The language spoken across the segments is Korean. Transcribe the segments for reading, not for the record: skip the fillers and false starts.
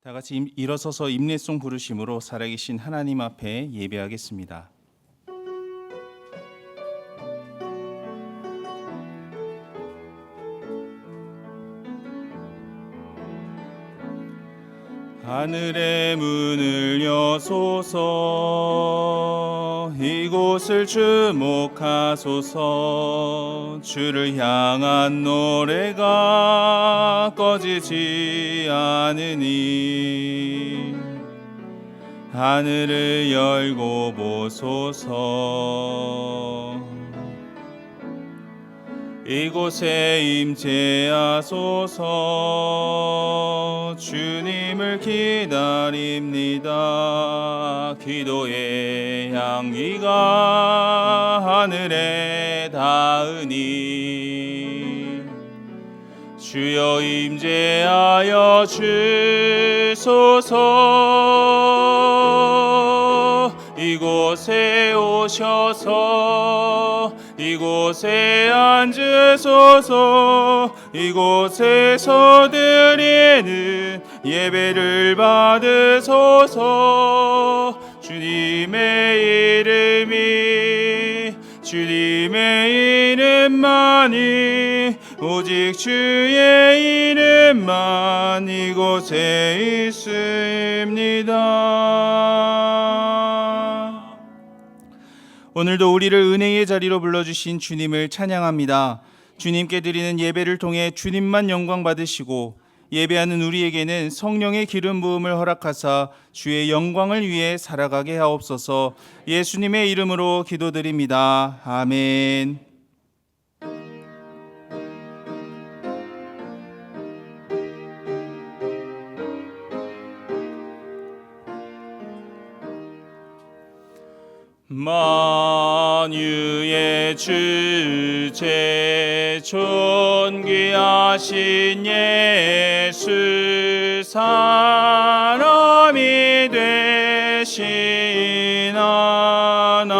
다 같이 일어서서 임례송 부르심으로 살아계신 하나님 앞에 예배하겠습니다. 하늘의 문을 여소서, 이곳을 주목하소서. 주를 향한 노래가 꺼지지 않으니 하늘을 열고 보소서. 이곳에 임재하소서. 주님을 기다립니다. 기도의 향기가 하늘에 닿으니 주여 임재하여 주소서. 이곳에 오셔서 이곳에 앉으소서. 이곳에서 드리는 예배를 받으소서. 주님의 이름만이 오직 주의 이름만 이곳에 있습니다. 오늘도 우리를 은혜의 자리로 불러주신 주님을 찬양합니다. 주님께 드리는 예배를 통해 주님만 영광 받으시고 예배하는 우리에게는 성령의 기름 부음을 허락하사 주의 영광을 위해 살아가게 하옵소서. 예수님의 이름으로 기도드립니다. 아멘. 만유의 주제 존귀하신 예수, 사람이 되신 하나님,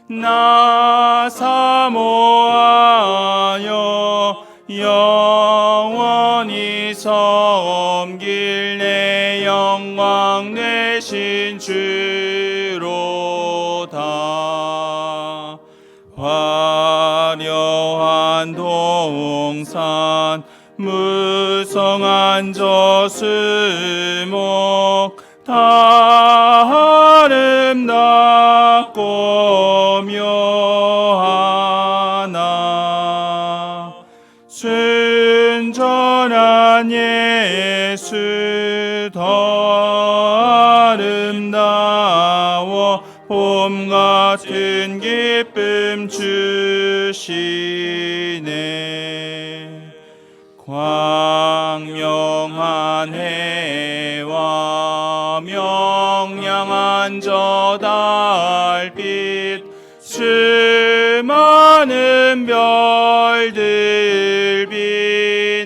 나 사모하여 영원히 섬길 내 영광 되신 주로다. 화려한 동산, 무성한 저수목, 다 아름답고 묘하나 순전한 예수 더 아름다워 봄 같은 기쁨 주시네. 광명한 해와 명량한 저 달빛, 수많은 별들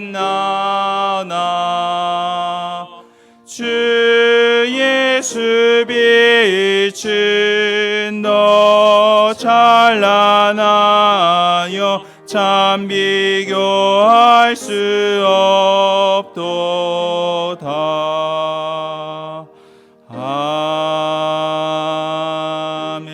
빛나나 주 예수 빛은 더 찬란하여 참 비교할 수 없도다. 아멘.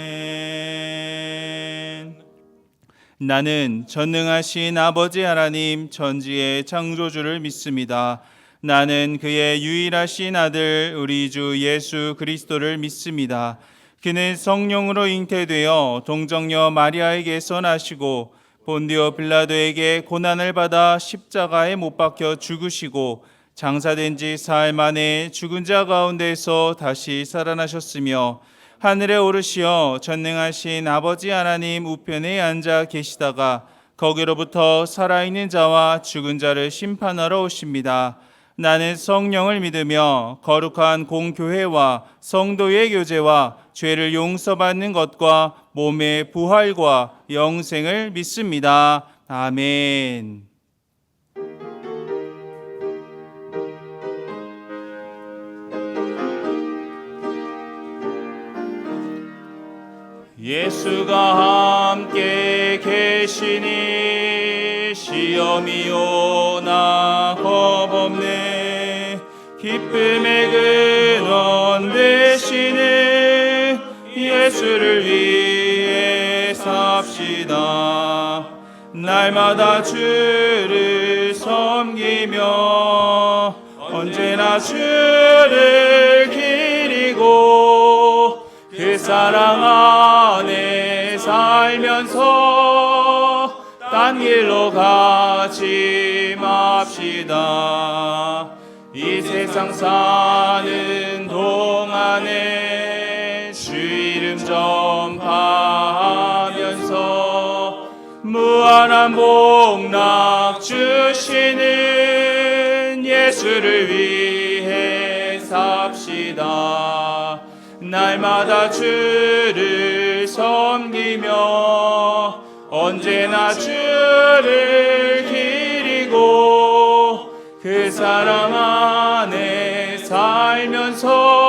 나는 전능하신 아버지 하나님 천지의 창조주를 믿습니다. 나는 그의 유일하신 아들 우리 주 예수 그리스도를 믿습니다. 그는 성령으로 잉태되어 동정녀 마리아에게서 나시고 본디오 빌라도에게 고난을 받아 십자가에 못 박혀 죽으시고 장사된 지 사흘 만에 죽은 자 가운데서 다시 살아나셨으며 하늘에 오르시어 전능하신 아버지 하나님 우편에 앉아 계시다가 거기로부터 살아있는 자와 죽은 자를 심판하러 오십니다. 나는 성령을 믿으며 거룩한 공교회와 성도의 교제와 죄를 용서받는 것과 몸의 부활과 영생을 믿습니다. 아멘. 예수가 함께 계시니 시험이 오나 겁 없네. 기쁨의 근원 되시는 예수를 위해 삽시다. 날마다 주를 섬기며 언제나 주를 기리고 그 사랑 안에 살면서 딴 길로 가지 맙시다. 이 세상 사는 동안에 주 이름 전파하면서 무한한 복락 주시는 예수를 위해 삽시다. 날마다 주를 섬기며 언제나 주를 기리고 그 사랑 안에 살면서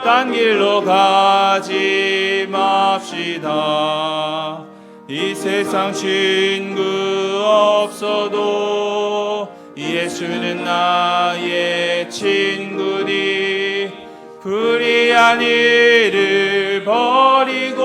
딴 길로 가지 맙시다. 이 세상 친구 없어도 예수는 나의 친구니 불의한 일을 버리고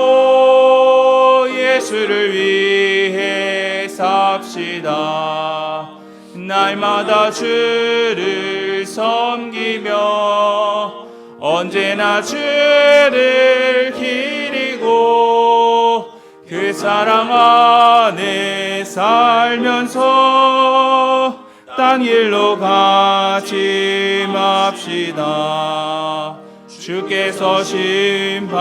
예수를 위해 삽시다. 날마다 주를 섬기며 언제나 주를 기리고 그 사랑 안에 살면서 딴 길로 가지 맙시다. 주께서 심판하실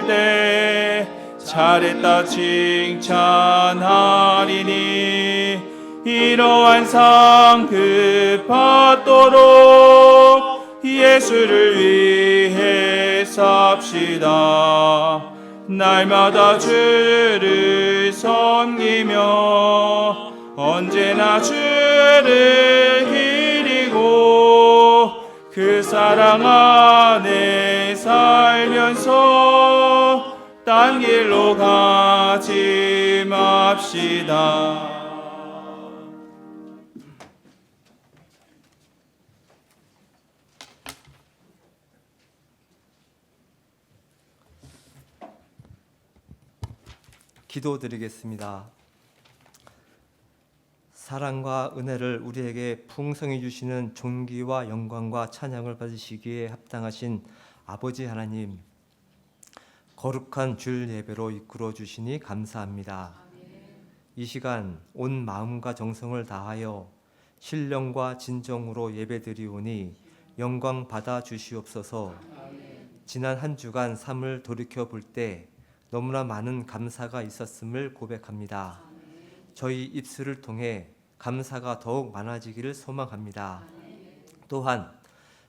때 잘했다 칭찬하리니 이러한 상급 받도록 예수를 위해 삽시다. 날마다 주를 섬기며 언제나 주를 기리고 그 사랑 안에 살면서 딴 길로 가지 맙시다. 기도드리겠습니다. 사랑과 은혜를 우리에게 풍성히 주시는 존귀와 영광과 찬양을 받으시기에 합당하신 아버지 하나님, 거룩한 주일 예배로 이끌어 주시니 감사합니다. 이 시간 온 마음과 정성을 다하여 신령과 진정으로 예배드리오니 영광 받아 주시옵소서. 지난 한 주간 삶을 돌이켜 볼 때 너무나 많은 감사가 있었음을 고백합니다. 저희 입술을 통해 감사가 더욱 많아지기를 소망합니다. 또한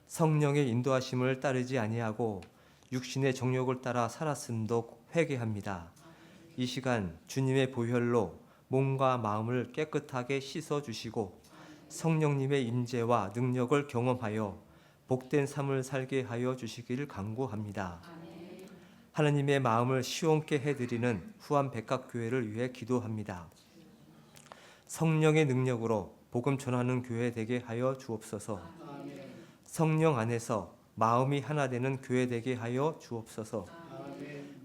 성령의 인도하심을 따르지 아니하고 육신의 정욕을 따라 살았음도 회개합니다. 이 시간 주님의 보혈로 몸과 마음을 깨끗하게 씻어주시고 성령님의 임재와 능력을 경험하여 복된 삶을 살게 하여 주시기를 간구합니다. 하나님의 마음을 시원케 해드리는 후암백각교회를 위해 기도합니다. 성령의 능력으로 복음 전하는 교회 되게 하여 주옵소서. 성령 안에서 마음이 하나 되는 교회 되게 하여 주옵소서.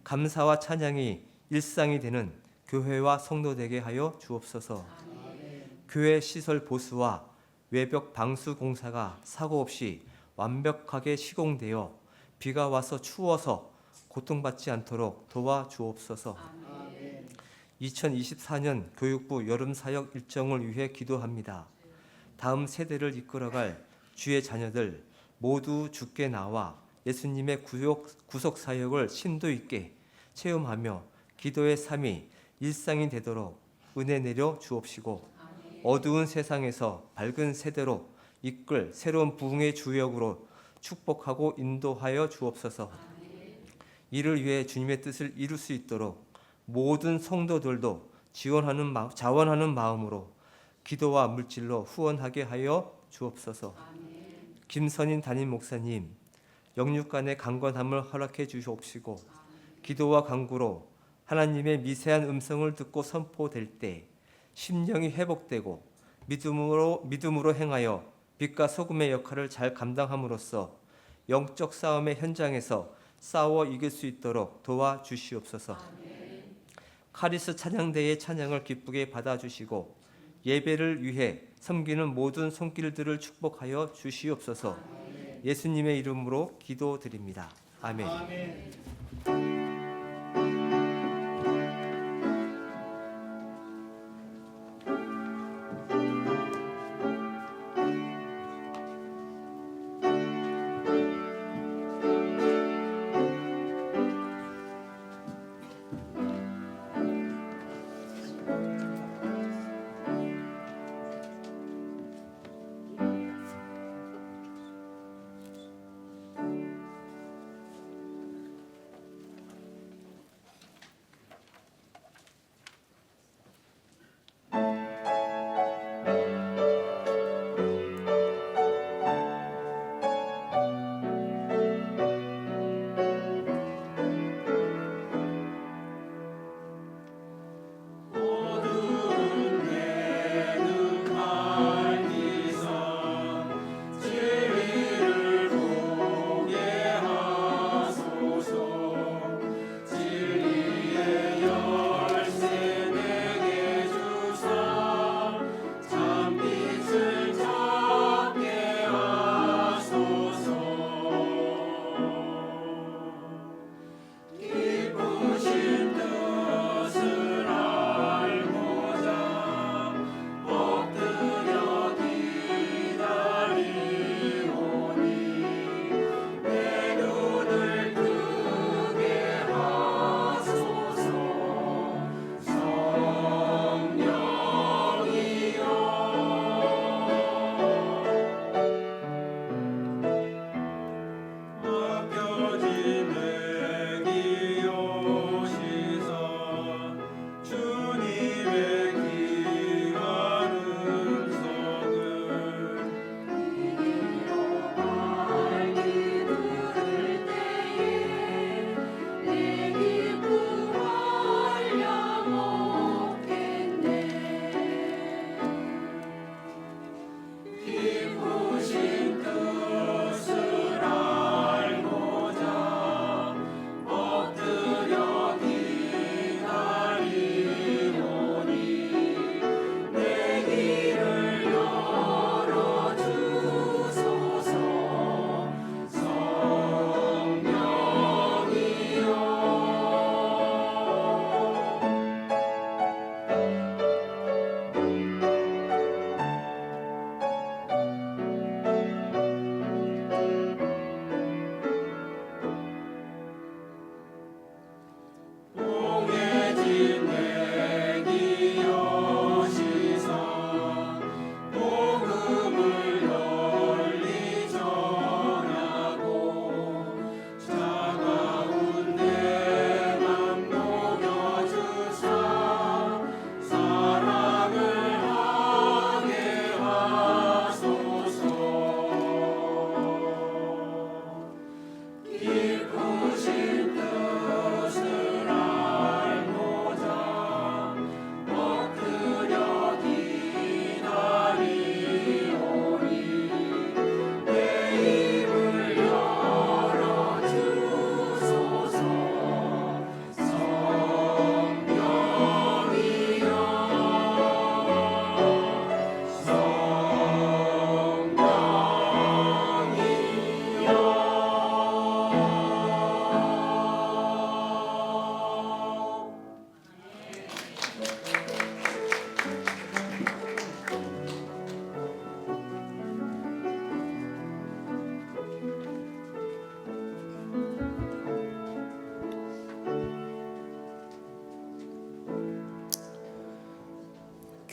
감사와 찬양이 일상이 되는 교회와 성도 되게 하여 주옵소서. 교회 시설 보수와 외벽 방수 공사가 사고 없이 완벽하게 시공되어 비가 와서 추워서 고통받지 않도록 도와주옵소서. 2024년 교육부 여름사역 일정을 위해 기도합니다. 다음 세대를 이끌어갈 주의 자녀들 모두 주께 나와 예수님의 구속사역을 심도 있게 체험하며 기도의 삶이 일상이 되도록 은혜 내려 주옵시고 어두운 세상에서 밝은 세대로 이끌 새로운 부흥의 주역으로 축복하고 인도하여 주옵소서. 이를 위해 주님의 뜻을 이룰 수 있도록 모든 성도들도 자원하는 마음으로 기도와 물질로 후원하게 하여 주옵소서. 김선인 담임 목사님 영육간의 강건함을 허락해 주시옵시고 기도와 간구로 하나님의 미세한 음성을 듣고 선포될 때 심령이 회복되고 믿음으로 행하여 빛과 소금의 역할을 잘 감당함으로써 영적 싸움의 현장에서 싸워 이길 수 있도록 도와주시옵소서. 카리스 찬양대의 찬양을 기쁘게 받아주시고 예배를 위해 섬기는 모든 손길들을 축복하여 주시옵소서. 예수님의 이름으로 기도드립니다. 아멘.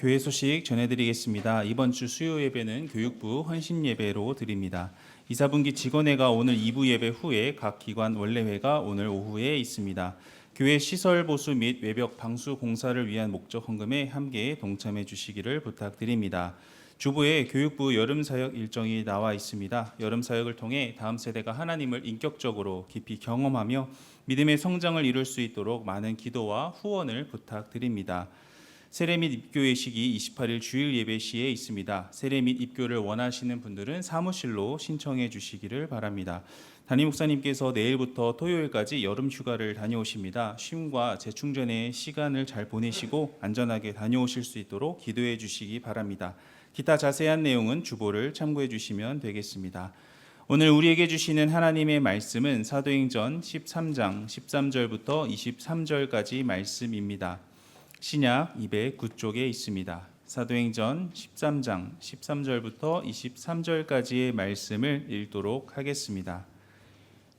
교회 소식 전해드리겠습니다. 이번 주 수요 예배는 교육부 헌신 예배로 드립니다. 이사분기 직원회가 오늘 2부 예배 후에 각 기관 원래회가 오늘 오후에 있습니다. 교회 시설 보수 및 외벽 방수 공사를 위한 목적 헌금에 함께 동참해 주시기를 부탁드립니다. 주보에 교육부 여름 사역 일정이 나와 있습니다. 여름 사역을 통해 다음 세대가 하나님을 인격적으로 깊이 경험하며 믿음의 성장을 이룰 수 있도록 많은 기도와 후원을 부탁드립니다. 세례 및 입교 예식이 28일 주일 예배 시에 있습니다. 세례 및 입교를 원하시는 분들은 사무실로 신청해 주시기를 바랍니다. 담임 목사님께서 내일부터 토요일까지 여름 휴가를 다녀오십니다. 쉼과 재충전의 시간을 잘 보내시고 안전하게 다녀오실 수 있도록 기도해 주시기 바랍니다. 기타 자세한 내용은 주보를 참고해 주시면 되겠습니다. 오늘 우리에게 주시는 하나님의 말씀은 사도행전 13장 13절부터 23절까지 말씀입니다. 신약 209쪽에 있습니다. 사도행전 13장 13절부터 23절까지의 말씀을 읽도록 하겠습니다.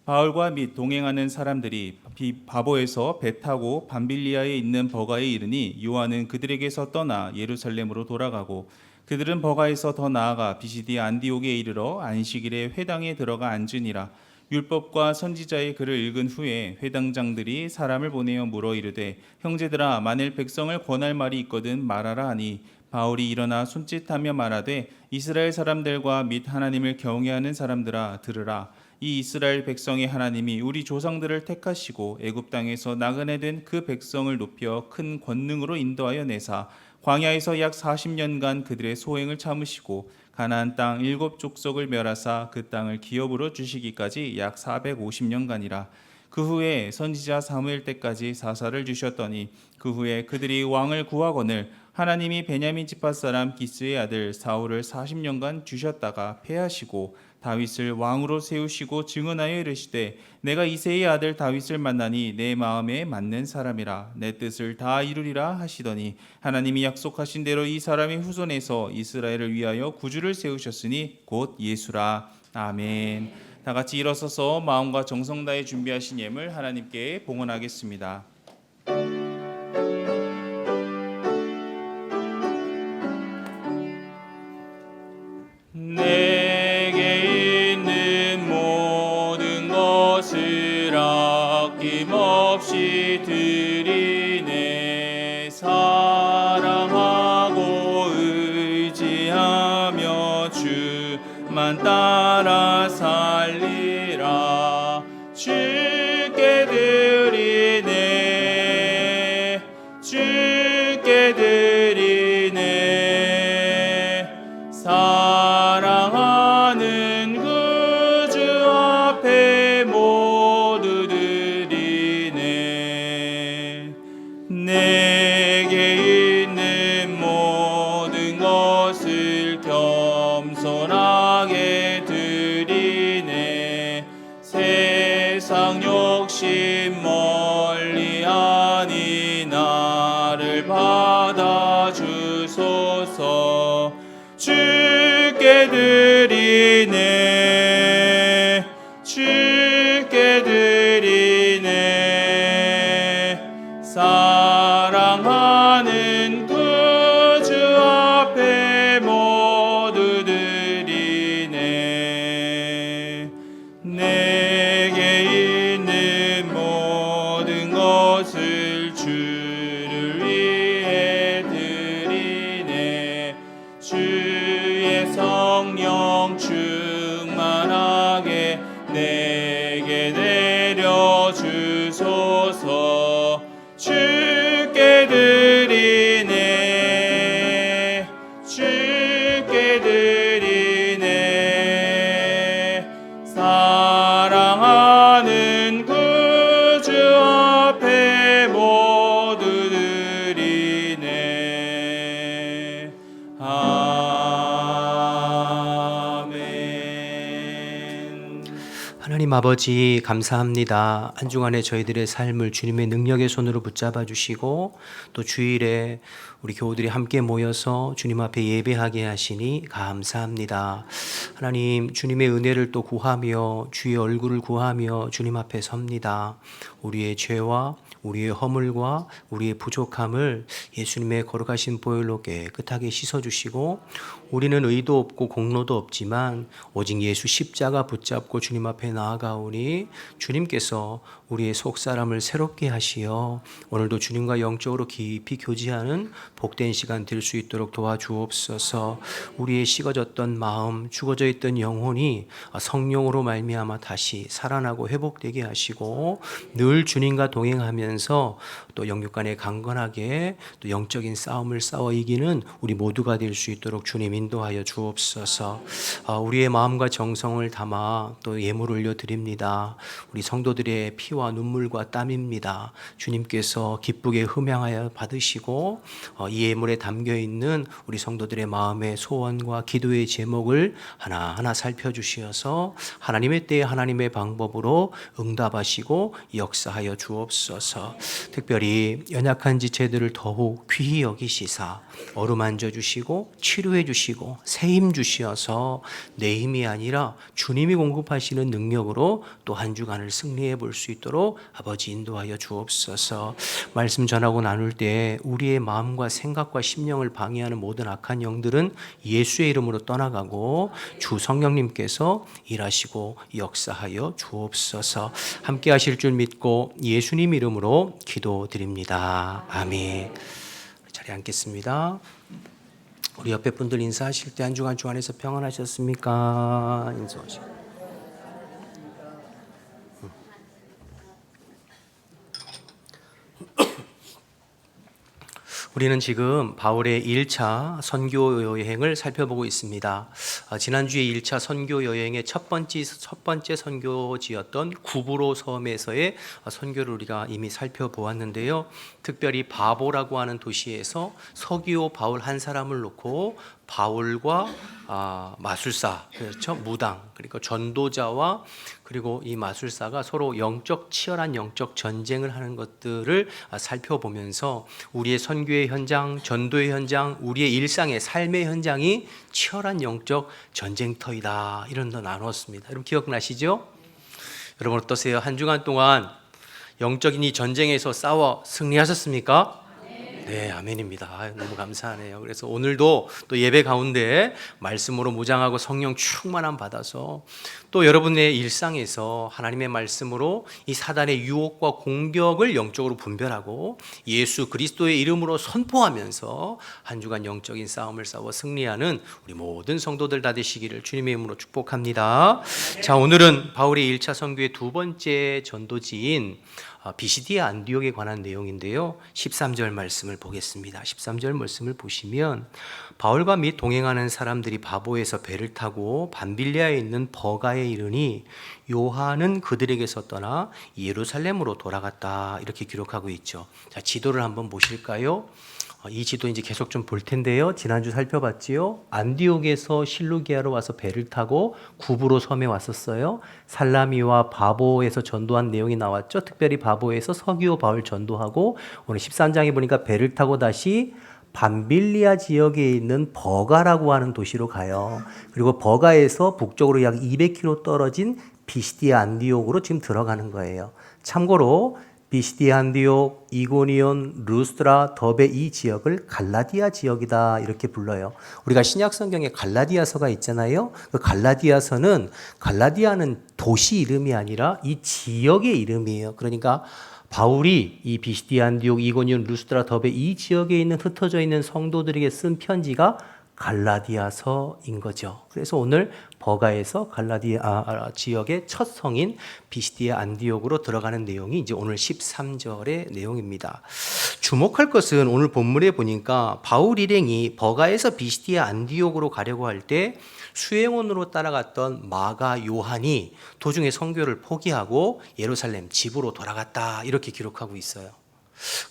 바울과 및 동행하는 사람들이 바보에서 배 타고 밤빌리아에 있는 버가에 이르니 요한은 그들에게서 떠나 예루살렘으로 돌아가고 그들은 버가에서 더 나아가 비시디 안디옥에 이르러 안식일에 회당에 들어가 앉으니라. 율법과 선지자의 글을 읽은 후에 회당장들이 사람을 보내어 물어 이르되 형제들아 만일 백성을 권할 말이 있거든 말하라 하니 바울이 일어나 손짓하며 말하되 이스라엘 사람들과 및 하나님을 경외하는 사람들아 들으라. 이 이스라엘 백성의 하나님이 우리 조상들을 택하시고 애굽 땅에서 나그네 된 그 백성을 높여 큰 권능으로 인도하여 내사 광야에서 약 40년간 그들의 소행을 참으시고 가나안 땅 7족속을 멸하사 그 땅을 기업으로 주시기까지 약 450년간이라. 그 후에 선지자 사무엘 때까지 사사를 주셨더니 그 후에 그들이 왕을 구하거늘 하나님이 베냐민 지파 사람 기스의 아들 사울을 40년간 주셨다가 패하시고 다윗을 왕으로 세우시고 증언하여 이르시되 내가 이새의 아들 다윗을 만나니 내 마음에 맞는 사람이라 내 뜻을 다 이루리라 하시더니 하나님이 약속하신 대로 이 사람의 후손에서 이스라엘을 위하여 구주를 세우셨으니 곧 예수라. 아멘. 다 같이 일어서서 마음과 정성 다해 준비하신 예물 하나님께 봉헌하겠습니다. 내게 있는 모든 것을 아낌없이 드리네. 사랑하고 의지하며 주만 따라 살리라. 주께 드리네. 주께 드리네. 사랑하는 구주 앞에 모두 드리네. 내게 있는 모든 것을 겸손하게 드리네. 세상 욕심 멀리하니 나를 받아주소서. 주께 드리네. 주께 드리네. 사랑하는 구주 앞에 모두 드리네. 내게 있는 모든 것을 주를 위해 드리네. 주의 성령 충만하게 내게 내려주소서. 주께 드리네. 주께 드리네. 사랑하는 구주 앞에 모두 드리네. 아멘. 하나님 아버지 감사합니다. 한 주간에 저희들의 삶을 주님의 능력의 손으로 붙잡아 주시고 또 주일에 우리 교우들이 함께 모여서 주님 앞에 예배하게 하시니 감사합니다. 하나님 주님의 은혜를 또 구하며 주의 얼굴을 구하며 주님 앞에 섭니다. 우리의 죄와 우리의 허물과 우리의 부족함을 예수님의 거룩하신 보혈로 깨끗하게 씻어주시고 우리는 의도 없고 공로도 없지만 오직 예수 십자가 붙잡고 주님 앞에 나아가오니 주님께서 우리의 속사람을 새롭게 하시어 오늘도 주님과 영적으로 깊이 교제하는 복된 시간 될 수 있도록 도와주옵소서. 우리의 식어졌던 마음, 죽어져 있던 영혼이 성령으로 말미암아 다시 살아나고 회복되게 하시고 늘 주님과 동행하면서 또 영육 간에 강건하게 또 영적인 싸움을 싸워 이기는 우리 모두가 될 수 있도록 주님 인도하여 주옵소서. 우리의 마음과 정성을 담아 또 예물을 올려드립니다. 우리 성도들의 피와 눈물과 땀입니다. 주님께서 기쁘게 흠양하여 받으시고 이 예물에 담겨있는 우리 성도들의 마음의 소원과 기도의 제목을 하나하나 살펴주시어서 하나님의 때에 하나님의 방법으로 응답하시고 역사하여 주옵소서. 특별히 연약한 지체들을 더욱 귀히 여기시사 어루만져 주시고 치료해 주시고 새 힘 주시어서 내 힘이 아니라 주님이 공급하시는 능력으로 또 한 주간을 승리해 볼 수 있도록 아버지 인도하여 주옵소서. 말씀 전하고 나눌 때 우리의 마음과 생각과 심령을 방해하는 모든 악한 영들은 예수의 이름으로 떠나가고 주 성령님께서 일하시고 역사하여 주옵소서. 함께 하실 줄 믿고 예수님 이름으로 기도드립니다. 아멘. 자리에 앉겠습니다. 우리 옆에 분들 인사하실 때 한 주간 주 안에서 평안하셨습니까? 인사하시고. 우리는 지금 바울의 1차 선교 여행을 살펴보고 있습니다. 지난주에 1차 선교 여행의 첫 번째 선교지였던 구브로 섬에서의 선교를 우리가 이미 살펴보았는데요. 특별히 바보라고 하는 도시에서 서기오 바울 한 사람을 놓고 바울과 마술사, 그렇죠? 무당, 그리고 전도자와 그리고 이 마술사가 서로 치열한 영적 전쟁을 하는 것들을 살펴보면서 우리의 선교의 현장, 전도의 현장, 우리의 일상의 삶의 현장이 치열한 영적 전쟁터이다. 이런 거 나눴습니다. 여러분 기억나시죠? 여러분 어떠세요? 한 주간 동안 영적인 이 전쟁에서 싸워 승리하셨습니까? 네, 아멘입니다. 너무 감사하네요. 그래서 오늘도 또 예배 가운데 말씀으로 무장하고 성령 충만함 받아서 또 여러분의 일상에서 하나님의 말씀으로 이 사단의 유혹과 공격을 영적으로 분별하고 예수 그리스도의 이름으로 선포하면서 한 주간 영적인 싸움을 싸워 승리하는 우리 모든 성도들 다 되시기를 주님의 이름으로 축복합니다. 자, 오늘은 바울의 1차 선교의 두 번째 전도지인 비시디아 안디옥에 관한 내용인데요. 13절 말씀을 보겠습니다. 13절 말씀을 보시면 바울과 및 동행하는 사람들이 바보에서 배를 타고 밤빌리아에 있는 버가에 이르니 요한은 그들에게서 떠나 예루살렘으로 돌아갔다. 이렇게 기록하고 있죠. 자, 지도를 한번 보실까요? 이 지도 이제 계속 좀 볼 텐데요. 지난주 살펴봤지요. 안디옥에서 실루기아로 와서 배를 타고 구브로 섬에 왔었어요. 살라미와 바보에서 전도한 내용이 나왔죠. 특별히 바보에서 서기오 바울 전도하고 오늘 13장에 보니까 배를 타고 다시 밤빌리아 지역에 있는 버가라고 하는 도시로 가요. 그리고 버가에서 북쪽으로 약 200km 떨어진 비시디아 안디옥으로 지금 들어가는 거예요. 참고로 비시디아 안디옥, 이고니온, 루스드라, 더베 이 지역을 갈라디아 지역이다 이렇게 불러요. 우리가 신약 성경에 갈라디아서가 있잖아요. 그 갈라디아는 도시 이름이 아니라 이 지역의 이름이에요. 그러니까 바울이 이 비시디아 안디옥, 이고니온, 루스드라, 더베 이 지역에 있는 흩어져 있는 성도들에게 쓴 편지가 갈라디아서인 거죠. 그래서 오늘 버가에서 갈라디아 지역의 첫 성인 비시디아 안디옥으로 들어가는 내용이 이제 오늘 13절의 내용입니다. 주목할 것은 오늘 본문에 보니까 바울 일행이 버가에서 비시디아 안디옥으로 가려고 할 때 수행원으로 따라갔던 마가 요한이 도중에 선교를 포기하고 예루살렘 집으로 돌아갔다 이렇게 기록하고 있어요.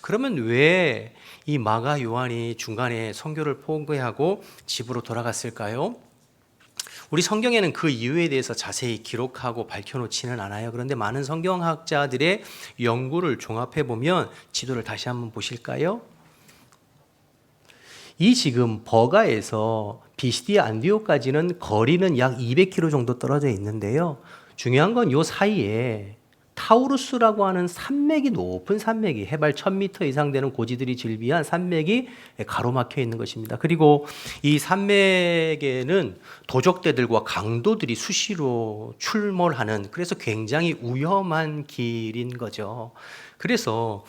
그러면 왜 이 마가 요한이 중간에 선교를 포기하고 집으로 돌아갔을까요? 우리 성경에는 그 이유에 대해서 자세히 기록하고 밝혀놓지는 않아요. 그런데 많은 성경학자들의 연구를 종합해 보면 지도를 다시 한번 보실까요? 이 지금 버가에서 비시디아 안디옥까지는 거리는 약 200km 정도 떨어져 있는데요. 중요한 건 이 사이에 타우루스라고 하는 산맥이 높은 산맥이 해발 1000m 이상 되는 고지들이 즐비한 산맥이 가로막혀 있는 것입니다. 그리고 이 산맥에는 도적대들과 강도들이 수시로 출몰하는 그래서 굉장히 위험한 길인 거죠. 그래서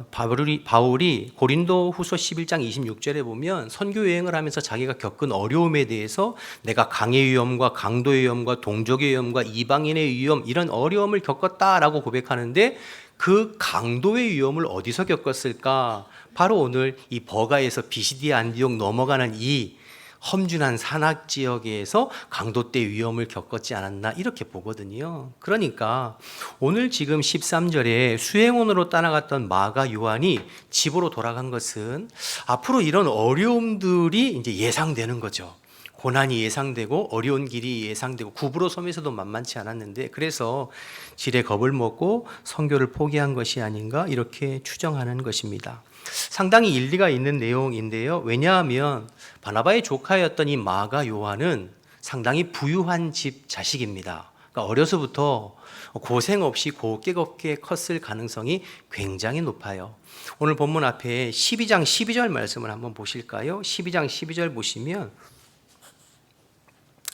바울이 고린도후서 11장 26절에 보면 선교 여행을 하면서 자기가 겪은 어려움에 대해서 내가 강의 위험과 강도의 위험과 동족의 위험과 이방인의 위험 이런 어려움을 겪었다라고 고백하는데 그 강도의 위험을 어디서 겪었을까? 바로 오늘 이 버가에서 비시디아 안디옥 넘어가는 이 험준한 산악 지역에서 강도 때 위험을 겪었지 않았나 이렇게 보거든요. 그러니까 오늘 지금 13절에 수행원으로 떠나갔던 마가 요한이 집으로 돌아간 것은 앞으로 이런 어려움들이 이제 예상되는 거죠. 고난이 예상되고 어려운 길이 예상되고 구부러 섬에서도 만만치 않았는데 그래서 지레 겁을 먹고 선교를 포기한 것이 아닌가 이렇게 추정하는 것입니다. 상당히 일리가 있는 내용인데요. 왜냐하면 바나바의 조카였던 이 마가 요한은 상당히 부유한 집 자식입니다. 그러니까 어려서부터 고생 없이 곱게 컸을 가능성이 굉장히 높아요. 오늘 본문 앞에 12장 12절 말씀을 한번 보실까요? 12장 12절 보시면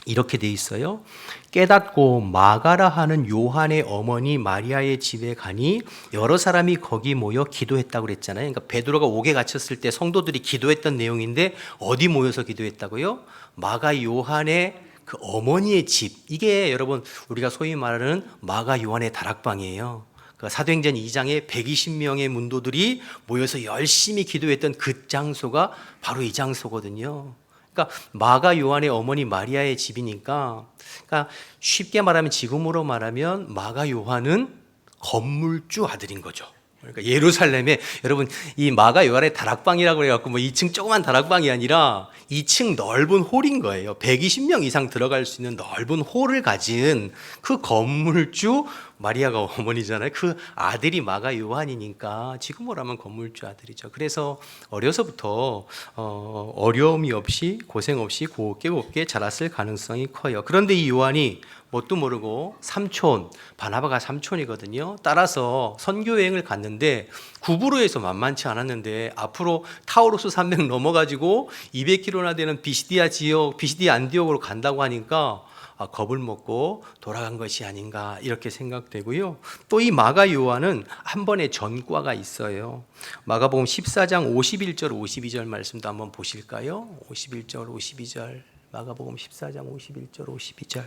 이렇게 돼 있어요. 깨닫고 마가라 하는 요한의 어머니 마리아의 집에 가니 여러 사람이 거기 모여 기도했다고 그랬잖아요. 그러니까 베드로가 옥에 갇혔을 때 성도들이 기도했던 내용인데 어디 모여서 기도했다고요? 마가 요한의 그 어머니의 집. 이게 여러분 우리가 소위 말하는 마가 요한의 다락방이에요. 그 사도행전 2장에 120명의 문도들이 모여서 열심히 기도했던 그 장소가 바로 이 장소거든요. 그러니까 마가 요한의 어머니 마리아의 집이니까 그러니까 쉽게 말하면 지금으로 말하면 마가 요한은 건물주 아들인 거죠. 그러니까 예루살렘에 여러분 이 마가 요한의 다락방이라고 해갖고 뭐 2층 조그만 다락방이 아니라 2층 넓은 홀인 거예요. 120명 이상 들어갈 수 있는 넓은 홀을 가진 그 건물주 마리아가 어머니잖아요. 그 아들이 마가 요한이니까 지금으로 하면 건물주 아들이죠. 그래서 어려서부터 어려움이 없이 고생 없이 곱게 자랐을 가능성이 커요. 그런데 이 요한이 뭣도 모르고 삼촌, 바나바가 삼촌이거든요. 따라서 선교여행을 갔는데 구부로에서 만만치 않았는데 앞으로 타우루스 산맥 넘어가지고 200km나 되는 비시디아 지역, 비시디아 안디옥으로 간다고 하니까 겁을 먹고 돌아간 것이 아닌가 이렇게 생각되고요. 또 이 마가 요한은 한 번의 전과가 있어요. 마가복음 14장 51절 52절 말씀도 한번 보실까요? 51절 52절 마가복음 14장 51절 52절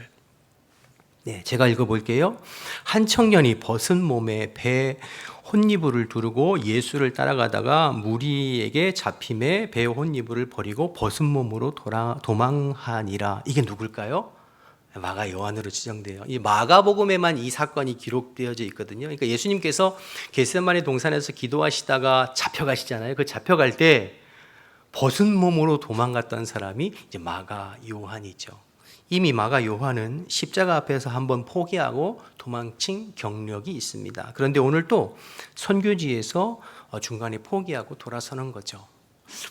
네, 제가 읽어볼게요. 한 청년이 벗은 몸에 배 혼이불을 두르고 예수를 따라가다가 무리에게 잡힘에 배 혼이불을 버리고 벗은 몸으로 도망하니라. 이게 누굴까요? 마가 요한으로 추정돼요. 이 마가복음에만 이 사건이 기록되어져 있거든요. 그러니까 예수님께서 겟세마네 동산에서 기도하시다가 잡혀가시잖아요. 그 잡혀갈 때 벗은 몸으로 도망갔던 사람이 이제 마가 요한이죠. 이미 마가 요한은 십자가 앞에서 한번 포기하고 도망친 경력이 있습니다. 그런데 오늘 또 선교지에서 중간에 포기하고 돌아서는 거죠.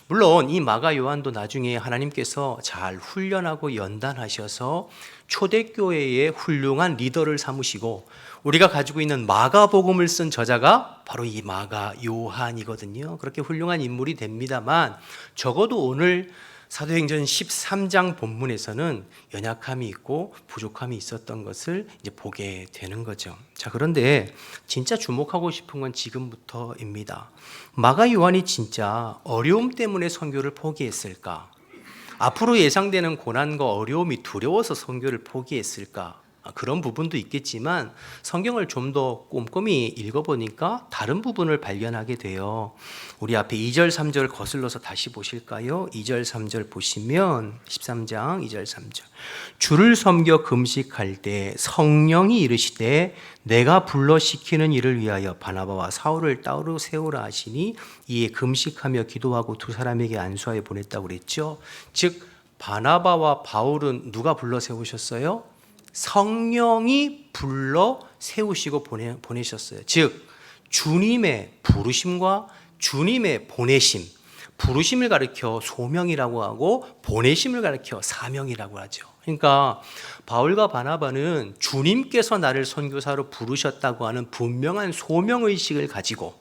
물론 이 마가 요한도 나중에 하나님께서 잘 훈련하고 연단하셔서 초대교회의 훌륭한 리더를 삼으시고 우리가 가지고 있는 마가복음을 쓴 저자가 바로 이 마가 요한이거든요. 그렇게 훌륭한 인물이 됩니다만 적어도 오늘 사도행전 13장 본문에서는 연약함이 있고 부족함이 있었던 것을 이제 보게 되는 거죠. 자, 그런데 진짜 주목하고 싶은 건 지금부터입니다. 마가 요한이 진짜 어려움 때문에 선교를 포기했을까? 앞으로 예상되는 고난과 어려움이 두려워서 선교를 포기했을까? 그런 부분도 있겠지만 성경을 좀 더 꼼꼼히 읽어보니까 다른 부분을 발견하게 돼요. 우리 앞에 2절 3절 거슬러서 다시 보실까요? 2절 3절 보시면 13장 2절 3절 주를 섬겨 금식할 때 성령이 이르시되 내가 불러 시키는 일을 위하여 바나바와 사울을 따로 세우라 하시니 이에 금식하며 기도하고 두 사람에게 안수하여 보냈다고 그랬죠. 즉 바나바와 바울은 누가 불러 세우셨어요? 성령이 불러 세우시고 보내셨어요. 즉 주님의 부르심과 주님의 보내심, 부르심을 가리켜 소명이라고 하고 보내심을 가리켜 사명이라고 하죠. 그러니까 바울과 바나바는 주님께서 나를 선교사로 부르셨다고 하는 분명한 소명의식을 가지고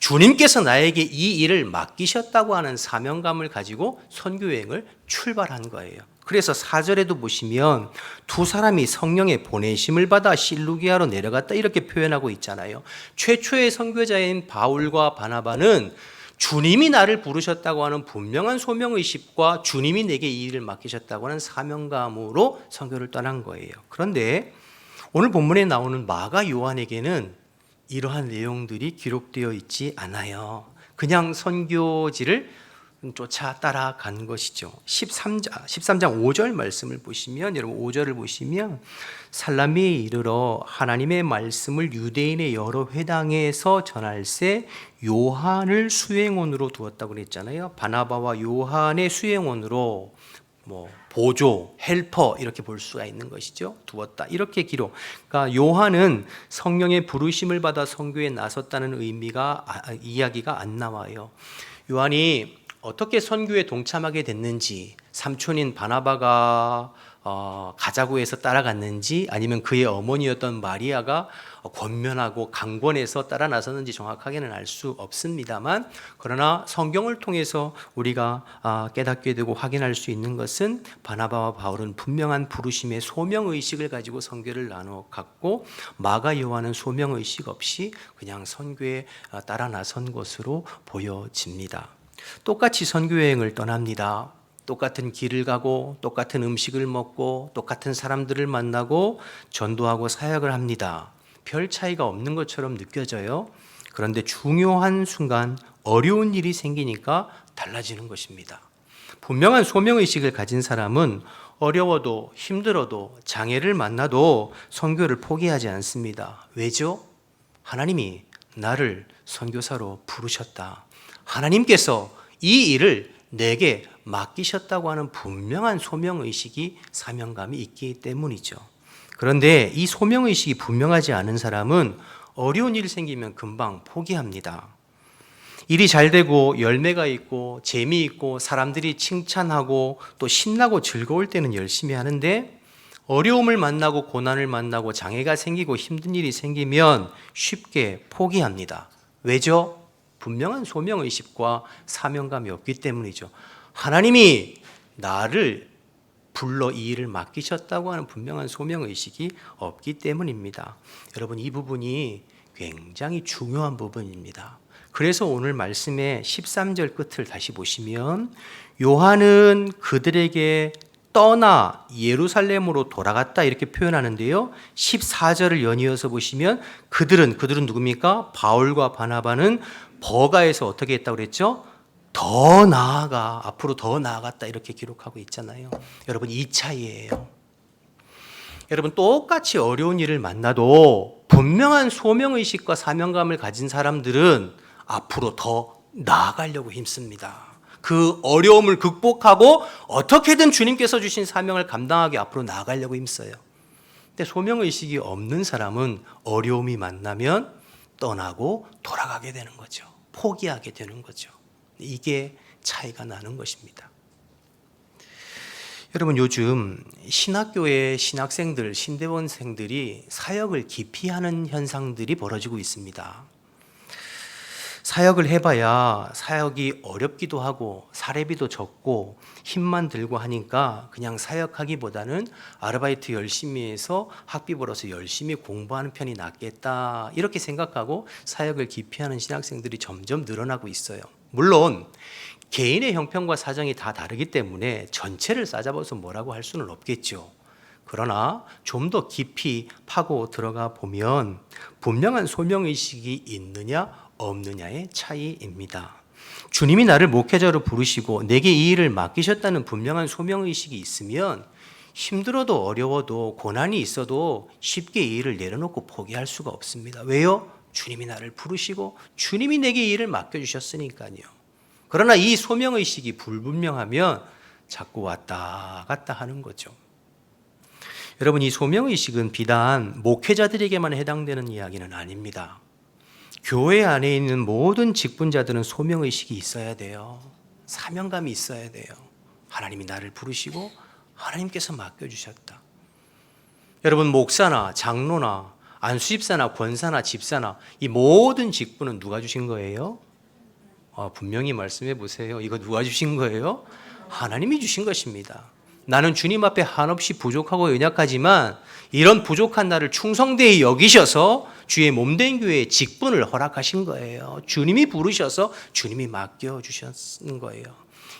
주님께서 나에게 이 일을 맡기셨다고 하는 사명감을 가지고 선교여행을 출발한 거예요. 그래서 4절에도 보시면 두 사람이 성령의 보내심을 받아 실루기아로 내려갔다 이렇게 표현하고 있잖아요. 최초의 선교자인 바울과 바나바는 주님이 나를 부르셨다고 하는 분명한 소명의식과 주님이 내게 이 일을 맡기셨다고 하는 사명감으로 선교를 떠난 거예요. 그런데 오늘 본문에 나오는 마가 요한에게는 이러한 내용들이 기록되어 있지 않아요. 그냥 선교지를 쫓아 따라간 것이죠. 13장 5절 말씀을 보시면, 여러분 5절을 보시면 살라미에 이르러 하나님의 말씀을 유대인의 여러 회당에서 전할세 요한을 수행원으로 두었다고 그랬잖아요. 바나바와 요한의 수행원으로 보조, 헬퍼 이렇게 볼 수가 있는 것이죠. 두었다 이렇게 기록. 그러니까 요한은 성령의 부르심을 받아 선교에 나섰다는 이야기가 안 나와요. 요한이 어떻게 선교에 동참하게 됐는지, 삼촌인 바나바가 가자고 해서 따라갔는지, 아니면 그의 어머니였던 마리아가 권면하고 강권해서 따라 나섰는지 정확하게는 알 수 없습니다만, 그러나 성경을 통해서 우리가 깨닫게 되고 확인할 수 있는 것은 바나바와 바울은 분명한 부르심의 소명의식을 가지고 선교를 나눠 갔고, 마가 요한은 소명의식 없이 그냥 선교에 따라 나선 것으로 보여집니다. 똑같이 선교여행을 떠납니다. 똑같은 길을 가고 똑같은 음식을 먹고 똑같은 사람들을 만나고 전도하고 사역을 합니다. 별 차이가 없는 것처럼 느껴져요. 그런데 중요한 순간 어려운 일이 생기니까 달라지는 것입니다. 분명한 소명의식을 가진 사람은 어려워도 힘들어도 장애를 만나도 선교를 포기하지 않습니다. 왜죠? 하나님이 나를 선교사로 부르셨다. 하나님께서 이 일을 내게 맡기셨다고 하는 분명한 소명의식이, 사명감이 있기 때문이죠. 그런데 이 소명의식이 분명하지 않은 사람은 어려운 일이 생기면 금방 포기합니다. 일이 잘 되고 열매가 있고 재미있고 사람들이 칭찬하고 또 신나고 즐거울 때는 열심히 하는데, 어려움을 만나고 고난을 만나고 장애가 생기고 힘든 일이 생기면 쉽게 포기합니다. 왜죠? 분명한 소명의식과 사명감이 없기 때문이죠. 하나님이 나를 불러 이 일을 맡기셨다고 하는 분명한 소명의식이 없기 때문입니다. 여러분, 이 부분이 굉장히 중요한 부분입니다. 그래서 오늘 말씀의 13절 끝을 다시 보시면, 요한은 그들에게 떠나 예루살렘으로 돌아갔다 이렇게 표현하는데요. 14절을 연이어서 보시면 그들은 누굽니까? 바울과 바나바는 버가에서 어떻게 했다고 그랬죠? 더 나아가, 앞으로 더 나아갔다 이렇게 기록하고 있잖아요. 여러분, 이 차이예요. 여러분, 똑같이 어려운 일을 만나도 분명한 소명의식과 사명감을 가진 사람들은 앞으로 더 나아가려고 힘씁니다. 그 어려움을 극복하고 어떻게든 주님께서 주신 사명을 감당하게 앞으로 나아가려고 힘써요. 근데 소명의식이 없는 사람은 어려움이 만나면 떠나고 돌아가게 되는 거죠. 포기하게 되는 거죠. 이게 차이가 나는 것입니다. 여러분, 요즘 신학교의 신학생들, 신대원생들이 사역을 기피하는 현상들이 벌어지고 있습니다. 사역을 해봐야 사역이 어렵기도 하고 사례비도 적고 힘만 들고 하니까 그냥 사역하기보다는 아르바이트 열심히 해서 학비 벌어서 열심히 공부하는 편이 낫겠다 이렇게 생각하고 사역을 기피하는 신학생들이 점점 늘어나고 있어요. 물론 개인의 형편과 사정이 다 다르기 때문에 전체를 싸잡아서 뭐라고 할 수는 없겠죠. 그러나 좀 더 깊이 파고 들어가 보면 분명한 소명의식이 있느냐 없느냐의 차이입니다. 주님이 나를 목회자로 부르시고 내게 이 일을 맡기셨다는 분명한 소명의식이 있으면 힘들어도 어려워도 고난이 있어도 쉽게 이 일을 내려놓고 포기할 수가 없습니다. 왜요? 주님이 나를 부르시고 주님이 내게 이 일을 맡겨주셨으니까요. 그러나 이 소명의식이 불분명하면 자꾸 왔다 갔다 하는 거죠. 여러분, 이 소명의식은 비단 목회자들에게만 해당되는 이야기는 아닙니다. 교회 안에 있는 모든 직분자들은 소명의식이 있어야 돼요. 사명감이 있어야 돼요. 하나님이 나를 부르시고 하나님께서 맡겨주셨다. 여러분, 목사나 장로나 안수집사나 권사나 집사나 이 모든 직분은 누가 주신 거예요? 분명히 말씀해 보세요. 이거 누가 주신 거예요? 하나님이 주신 것입니다. 나는 주님 앞에 한없이 부족하고 연약하지만 이런 부족한 나를 충성되이 여기셔서 주의 몸된 교회의 직분을 허락하신 거예요. 주님이 부르셔서 주님이 맡겨주셨는 거예요.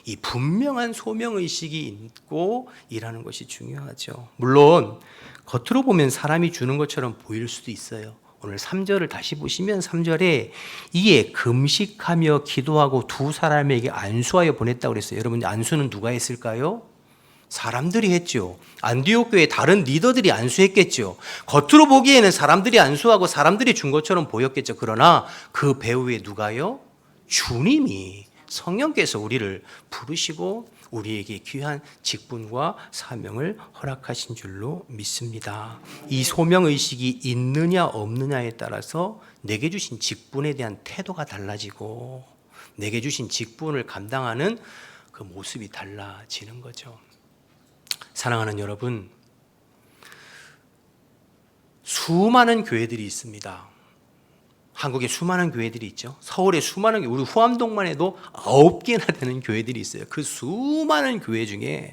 이 분명한 소명의식이 있고 일하는 것이 중요하죠. 물론 겉으로 보면 사람이 주는 것처럼 보일 수도 있어요. 오늘 3절을 다시 보시면 3절에 이에 금식하며 기도하고 두 사람에게 안수하여 보냈다고 그랬어요. 여러분, 안수는 누가 했을까요? 사람들이 했죠. 안디옥 교회 다른 리더들이 안수했겠죠. 겉으로 보기에는 사람들이 안수하고 사람들이 준 것처럼 보였겠죠. 그러나 그 배후에 누가요? 주님이, 성령께서 우리를 부르시고 우리에게 귀한 직분과 사명을 허락하신 줄로 믿습니다. 이 소명의식이 있느냐 없느냐에 따라서 내게 주신 직분에 대한 태도가 달라지고 내게 주신 직분을 감당하는 그 모습이 달라지는 거죠. 사랑하는 여러분, 수많은 교회들이 있습니다. 한국에 수많은 교회들이 있죠. 서울에 수많은 우리 후암동만 해도 9개나 되는 교회들이 있어요. 그 수많은 교회 중에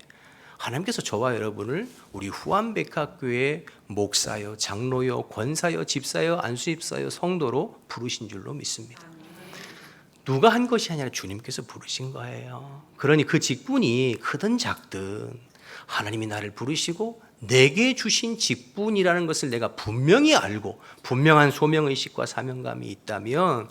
하나님께서 저와 여러분을 우리 후암백합교회 목사요, 장로요, 권사요, 집사요, 안수집사요, 성도로 부르신 줄로 믿습니다. 누가 한 것이 아니라 주님께서 부르신 거예요. 그러니 그 직분이 크든 작든 하나님이 나를 부르시고 내게 주신 직분이라는 것을 내가 분명히 알고 분명한 소명의식과 사명감이 있다면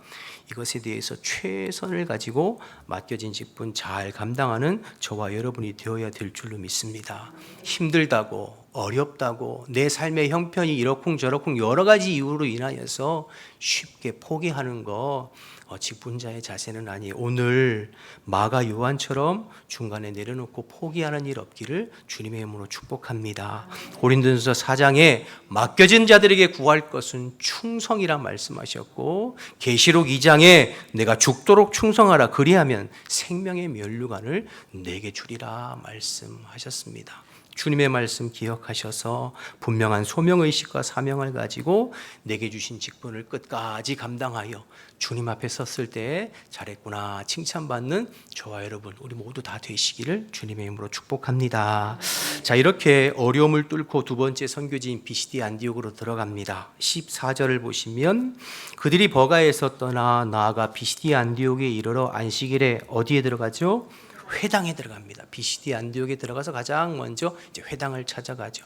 이것에 대해서 최선을 가지고 맡겨진 직분 잘 감당하는 저와 여러분이 되어야 될 줄로 믿습니다. 힘들다고 어렵다고 내 삶의 형편이 이러쿵저러쿵 여러 가지 이유로 인하여서 쉽게 포기하는 거 직분자의 자세는 아니에요. 오늘 마가 요한처럼 중간에 내려놓고 포기하는 일 없기를 주님의 이름으로 축복합니다. 고린도전서 4장에 맡겨진 자들에게 구할 것은 충성이라 말씀하셨고 계시록 2장에 내가 죽도록 충성하라 그리하면 생명의 면류관을 내게 주리라 말씀하셨습니다. 주님의 말씀 기억하셔서 분명한 소명의식과 사명을 가지고 내게 주신 직분을 끝까지 감당하여 주님 앞에 섰을 때 잘했구나 칭찬받는 저와 여러분 우리 모두 다 되시기를 주님의 이름으로 축복합니다. 자, 이렇게 어려움을 뚫고 두 번째 선교지인 비시디 안디옥으로 들어갑니다. 14절을 보시면 그들이 버가에서 떠나 나아가 비시디 안디옥에 이르러 안식일에 어디에 들어가죠? 회당에 들어갑니다. 비시디 안디옥에 들어가서 가장 먼저 이제 회당을 찾아가죠.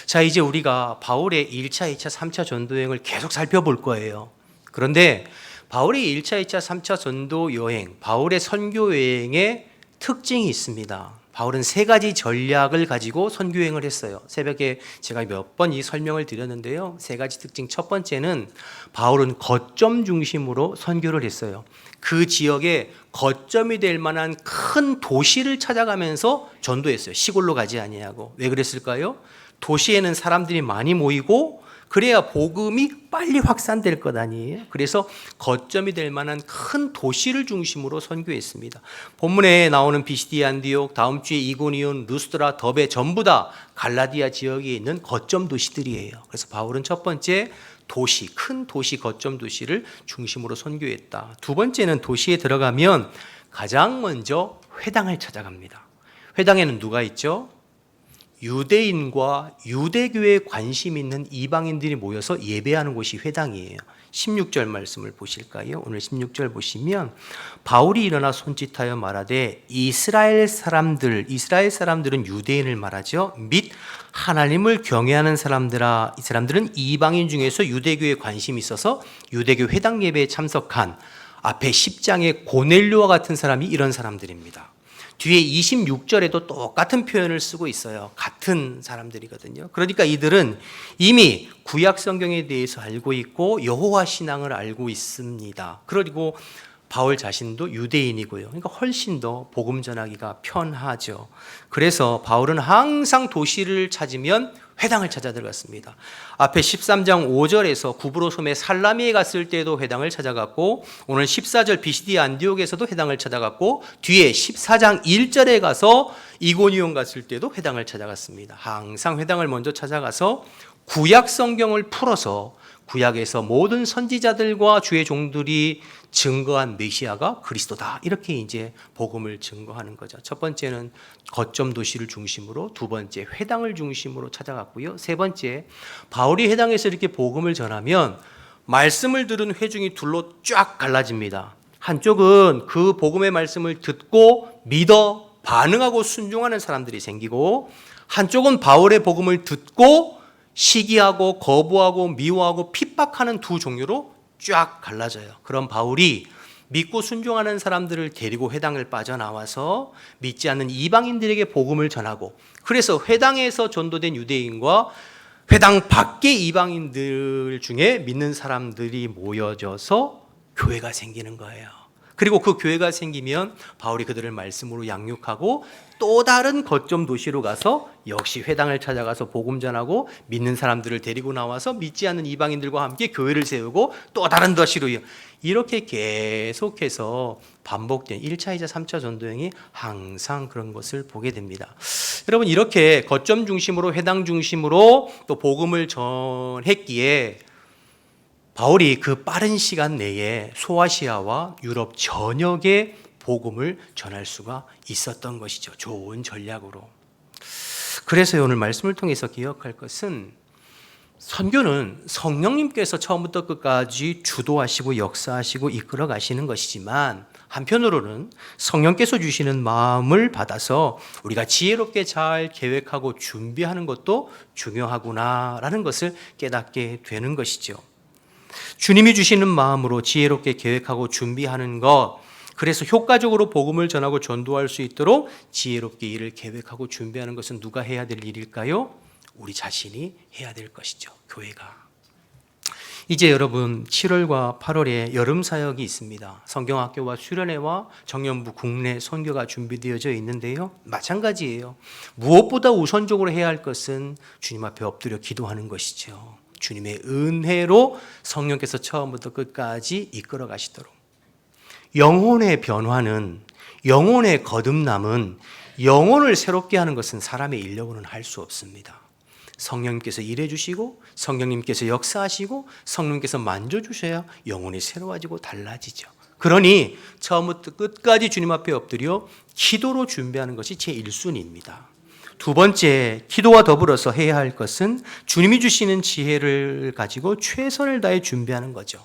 자, 이제 우리가 바울의 1차, 2차, 3차 전도 여행을 계속 살펴볼 거예요. 그런데 바울의 1차, 2차, 3차 전도 여행, 바울의 선교 여행의 특징이 있습니다. 바울은 세 가지 전략을 가지고 선교 여행을 했어요. 새벽에 제가 몇 번 이 설명을 드렸는데요. 세 가지 특징. 첫 번째는 바울은 거점 중심으로 선교를 했어요. 그 지역에 거점이 될 만한 큰 도시를 찾아가면서 전도했어요. 시골로 가지 아니하고. 왜 그랬을까요? 도시에는 사람들이 많이 모이고 그래야 복음이 빨리 확산될 것 아니에요. 그래서 거점이 될 만한 큰 도시를 중심으로 선교했습니다. 본문에 나오는 비시디 안디옥, 다음 주에 이고니온, 루스드라, 더베 전부 다 갈라디아 지역에 있는 거점 도시들이에요. 그래서 바울은 첫 번째 도시, 큰 도시, 거점 도시를 중심으로 선교했다. 두 번째는 도시에 들어가면 가장 먼저 회당을 찾아갑니다. 회당에는 누가 있죠? 유대인과 유대교에 관심 있는 이방인들이 모여서 예배하는 곳이 회당이에요. 16절 말씀을 보실까요? 오늘 16절 보시면 바울이 일어나 손짓하여 말하되 이스라엘 사람들은 유대인을 말하죠. 및 하나님을 경외하는 사람들아, 이 사람들은 이방인 중에서 유대교에 관심이 있어서 유대교 회당 예배에 참석한 앞에 10장의 고넬료와 같은 사람이 이런 사람들입니다. 뒤에 26절에도 똑같은 표현을 쓰고 있어요. 같은 사람들이거든요. 그러니까 이들은 이미 구약 성경에 대해서 알고 있고 여호와 신앙을 알고 있습니다. 그리고 바울 자신도 유대인이고요. 그러니까 훨씬 더 복음 전하기가 편하죠. 그래서 바울은 항상 도시를 찾으면 회당을 찾아 들어갔습니다. 앞에 13장 5절에서 구브로 섬에 살라미에 갔을 때도 회당을 찾아갔고, 오늘 14절 비시디 안디옥에서도 회당을 찾아갔고, 뒤에 14장 1절에 가서 이고니온 갔을 때도 회당을 찾아갔습니다. 항상 회당을 먼저 찾아가서 구약 성경을 풀어서 구약에서 모든 선지자들과 주의 종들이 증거한 메시아가 그리스도다, 이렇게 이제 복음을 증거하는 거죠. 첫 번째는 거점 도시를 중심으로, 두 번째 회당을 중심으로 찾아갔고요. 세 번째, 바울이 회당에서 이렇게 복음을 전하면 말씀을 들은 회중이 둘로 쫙 갈라집니다. 한쪽은 그 복음의 말씀을 듣고 믿어 반응하고 순종하는 사람들이 생기고, 한쪽은 바울의 복음을 듣고 시기하고 거부하고 미워하고 핍박하는 두 종류로 쫙 갈라져요. 그럼 바울이 믿고 순종하는 사람들을 데리고 회당을 빠져나와서 믿지 않는 이방인들에게 복음을 전하고, 그래서 회당에서 전도된 유대인과 회당 밖의 이방인들 중에 믿는 사람들이 모여져서 교회가 생기는 거예요. 그리고 그 교회가 생기면 바울이 그들을 말씀으로 양육하고 또 다른 거점 도시로 가서 역시 회당을 찾아가서 복음 전하고 믿는 사람들을 데리고 나와서 믿지 않는 이방인들과 함께 교회를 세우고 또 다른 도시로, 이렇게 계속해서 반복된 1차, 2차, 3차 전도행이 항상 그런 것을 보게 됩니다. 여러분, 이렇게 거점 중심으로 회당 중심으로 또 복음을 전했기에 바울이 그 빠른 시간 내에 소아시아와 유럽 전역에 복음을 전할 수가 있었던 것이죠. 좋은 전략으로. 그래서 오늘 말씀을 통해서 기억할 것은, 선교는 성령님께서 처음부터 끝까지 주도하시고 역사하시고 이끌어 가시는 것이지만, 한편으로는 성령께서 주시는 마음을 받아서 우리가 지혜롭게 잘 계획하고 준비하는 것도 중요하구나라는 것을 깨닫게 되는 것이죠. 주님이 주시는 마음으로 지혜롭게 계획하고 준비하는 것, 그래서 효과적으로 복음을 전하고 전도할 수 있도록 지혜롭게 일을 계획하고 준비하는 것은 누가 해야 될 일일까요? 우리 자신이 해야 될 것이죠. 교회가. 이제 여러분, 7월과 8월에 여름 사역이 있습니다. 성경학교와 수련회와 청년부 국내 선교가 준비되어져 있는데요. 마찬가지예요. 무엇보다 우선적으로 해야 할 것은 주님 앞에 엎드려 기도하는 것이죠. 주님의 은혜로 성령께서 처음부터 끝까지 이끌어 가시도록. 영혼의 변화는, 영혼의 거듭남은, 영혼을 새롭게 하는 것은 사람의 인력으로는 할 수 없습니다. 성령님께서 일해 주시고, 성령님께서 역사하시고, 성령님께서 만져주셔야 영혼이 새로워지고 달라지죠. 그러니 처음부터 끝까지 주님 앞에 엎드려 기도로 준비하는 것이 제 1순위입니다. 두 번째, 기도와 더불어서 해야 할 것은 주님이 주시는 지혜를 가지고 최선을 다해 준비하는 거죠.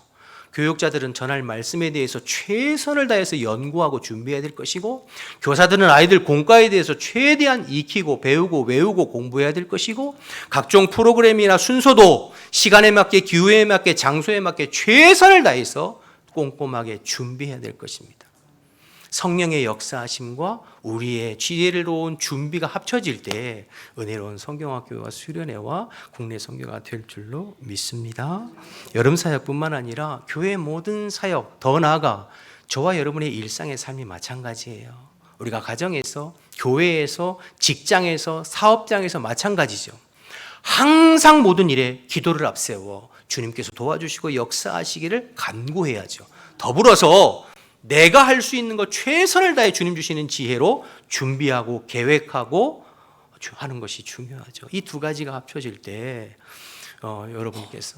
교육자들은 전할 말씀에 대해서 최선을 다해서 연구하고 준비해야 될 것이고, 교사들은 아이들 공과에 대해서 최대한 익히고 배우고 외우고 공부해야 될 것이고, 각종 프로그램이나 순서도 시간에 맞게, 기후에 맞게, 장소에 맞게 최선을 다해서 꼼꼼하게 준비해야 될 것입니다. 성령의 역사하심과 우리의 지혜로운 준비가 합쳐질 때 은혜로운 성경학교와 수련회와 국내 선교가 될 줄로 믿습니다. 여름 사역뿐만 아니라 교회 모든 사역, 더 나아가 저와 여러분의 일상의 삶이 마찬가지예요. 우리가 가정에서, 교회에서, 직장에서, 사업장에서 마찬가지죠. 항상 모든 일에 기도를 앞세워 주님께서 도와주시고 역사하시기를 간구해야죠. 더불어서 내가 할 수 있는 것 최선을 다해 주님 주시는 지혜로 준비하고 계획하고 하는 것이 중요하죠. 이 두 가지가 합쳐질 때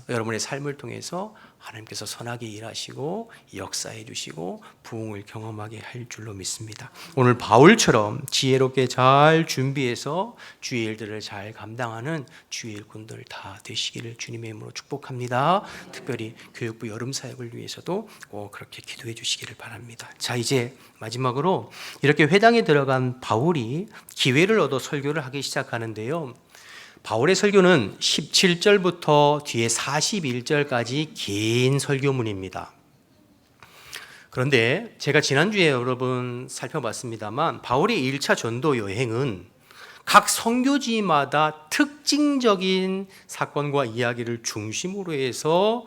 여러분의 삶을 통해서 하나님께서 선하게 일하시고 역사해 주시고 부흥을 경험하게 할 줄로 믿습니다. 오늘 바울처럼 지혜롭게 잘 준비해서 주의 일들을 잘 감당하는 주의 일꾼들 다 되시기를 주님의 이름으로 축복합니다. 특별히 교육부 여름 사역을 위해서도 꼭 그렇게 기도해 주시기를 바랍니다. 자, 이제 마지막으로 이렇게 회당에 들어간 바울이 기회를 얻어 설교를 하기 시작하는데요. 바울의 설교는 17절부터 뒤에 41절까지 긴 설교문입니다. 그런데 제가 지난주에 여러분 살펴봤습니다만, 바울의 1차 전도 여행은 각 선교지마다 특징적인 사건과 이야기를 중심으로 해서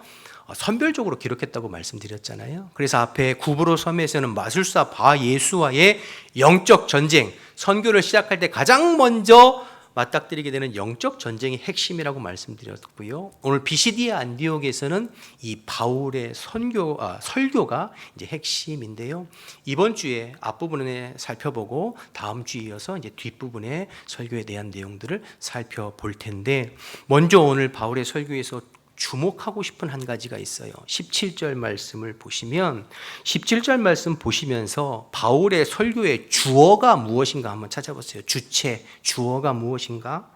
선별적으로 기록했다고 말씀드렸잖아요. 그래서 앞에 구브로 섬에서는 마술사 바 예수와의 영적 전쟁, 선교를 시작할 때 가장 먼저 맞닥뜨리게 되는 영적 전쟁의 핵심이라고 말씀드렸고요. 오늘 비시디아 안디옥에서는 이 바울의 설교가 이제 핵심인데요. 이번 주에 앞부분에 살펴보고 다음 주에 이어서 이제 뒷부분에 설교에 대한 내용들을 살펴볼 텐데, 먼저 오늘 바울의 설교에서 주목하고 싶은 한 가지가 있어요. 17절 말씀을 보시면 17절 말씀 보시면서 바울의 설교의 주어가 무엇인가 한번 찾아보세요. 주체, 주어가 무엇인가?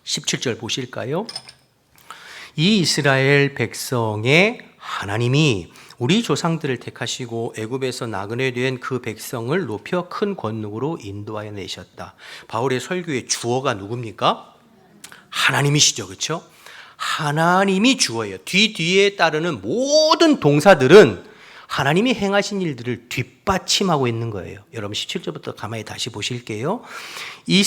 17절 보실까요? 이 이스라엘 백성의 하나님이 우리 조상들을 택하시고 애굽에서 나그네 된 그 백성을 높여 큰 권능으로 인도하여 내셨다. 바울의 설교의 주어가 누굽니까? 하나님이시죠. 그렇죠? 하나님이 주어예요. 뒤에 따르는 모든 동사들은 하나님이 행하신 일들을 뒷받침하고 있는 거예요. 여러분 17절부터 가만히 다시 보실게요. 이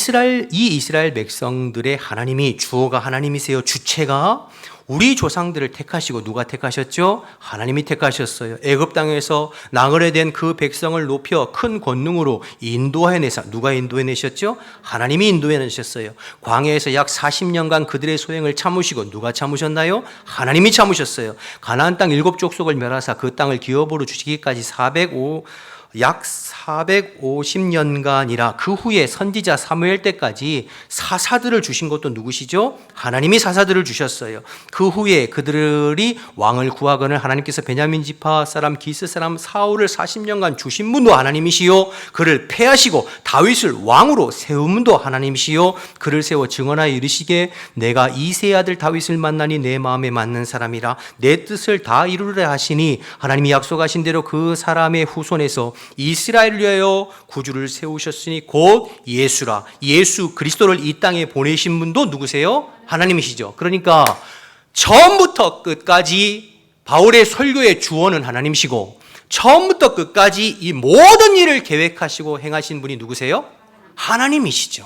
이스라엘 백성들의 하나님이, 주어가 하나님이세요. 주체가 우리 조상들을 택하시고, 누가 택하셨죠? 하나님이 택하셨어요. 애굽 땅에서 나그네 된 그 백성을 높여 큰 권능으로 인도해 내사. 누가 인도해 내셨죠? 하나님이 인도해 내셨어요. 광야에서 약 40년간 그들의 소행을 참으시고, 누가 참으셨나요? 하나님이 참으셨어요. 가나안 땅 7족속을 멸하사 그 땅을 기업으로 주시기까지 약 450년간이라 그 후에 선지자 사무엘 때까지 사사들을 주신 것도 누구시죠? 하나님이 사사들을 주셨어요. 그 후에 그들이 왕을 구하거늘 하나님께서 베냐민 지파 사람 기스 사람 사울을 40년간 주신 분도 하나님이시요, 그를 패하시고 다윗을 왕으로 세운 분도 하나님이시요, 그를 세워 증언하여 이르시게 내가 이새의 아들 다윗을 만나니 내 마음에 맞는 사람이라 내 뜻을 다 이루려 하시니, 하나님이 약속하신 대로 그 사람의 후손에서 이스라엘을 위하여 구주를 세우셨으니 곧 예수라. 예수 그리스도를 이 땅에 보내신 분도 누구세요? 하나님이시죠. 그러니까 처음부터 끝까지 바울의 설교의 주어는 하나님이시고, 처음부터 끝까지 이 모든 일을 계획하시고 행하신 분이 누구세요? 하나님이시죠.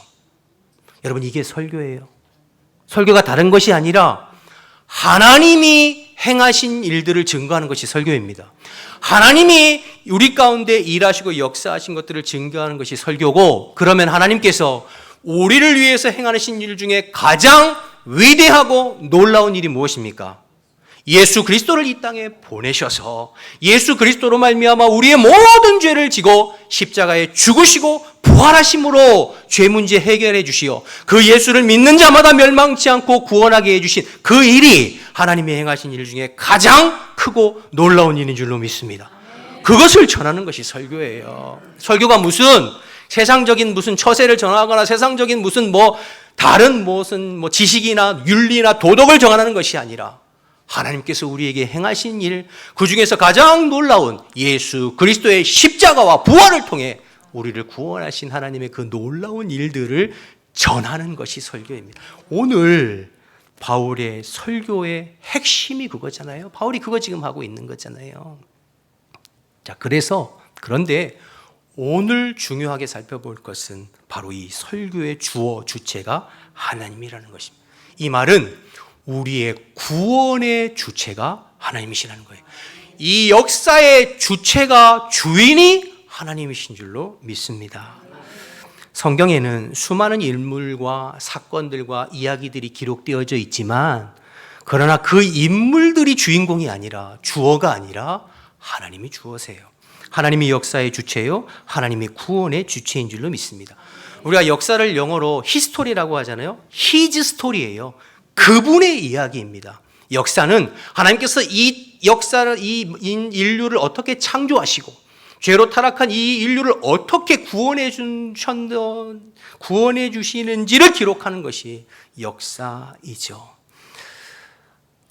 여러분, 이게 설교예요. 설교가 다른 것이 아니라 하나님이 행하신 일들을 증거하는 것이 설교입니다. 하나님이 우리 가운데 일하시고 역사하신 것들을 증거하는 것이 설교고, 그러면 하나님께서 우리를 위해서 행하신 일 중에 가장 위대하고 놀라운 일이 무엇입니까? 예수 그리스도를 이 땅에 보내셔서 예수 그리스도로 말미암아 우리의 모든 죄를 지고 십자가에 죽으시고 부활하심으로 죄 문제 해결해 주시어 그 예수를 믿는 자마다 멸망치 않고 구원하게 해주신 그 일이 하나님이 행하신 일 중에 가장 크고 놀라운 일인 줄로 믿습니다. 그것을 전하는 것이 설교예요. 설교가 무슨 세상적인 무슨 처세를 전하거나 세상적인 무슨 다른 지식이나 윤리나 도덕을 정하는 것이 아니라 하나님께서 우리에게 행하신 일, 그 중에서 가장 놀라운 예수 그리스도의 십자가와 부활을 통해 우리를 구원하신 하나님의 그 놀라운 일들을 전하는 것이 설교입니다. 오늘 바울의 설교의 핵심이 그거잖아요. 바울이 그거 지금 하고 있는 거잖아요. 자, 그런데 오늘 중요하게 살펴볼 것은 바로 이 설교의 주체가 하나님이라는 것입니다. 이 말은 우리의 구원의 주체가 하나님이시라는 거예요. 이 역사의 주체가, 주인이 하나님이신 줄로 믿습니다. 성경에는 수많은 인물과 사건들과 이야기들이 기록되어져 있지만, 그러나 그 인물들이 주인공이 아니라, 주어가 아니라 하나님이 주어세요. 하나님이 역사의 주체요, 하나님이 구원의 주체인 줄로 믿습니다. 우리가 역사를 영어로 히스토리라고 하잖아요. His story예요. 그분의 이야기입니다. 역사는 하나님께서 이 인류를 어떻게 창조하시고 죄로 타락한 이 인류를 어떻게 구원해 주시는지를 기록하는 것이 역사이죠.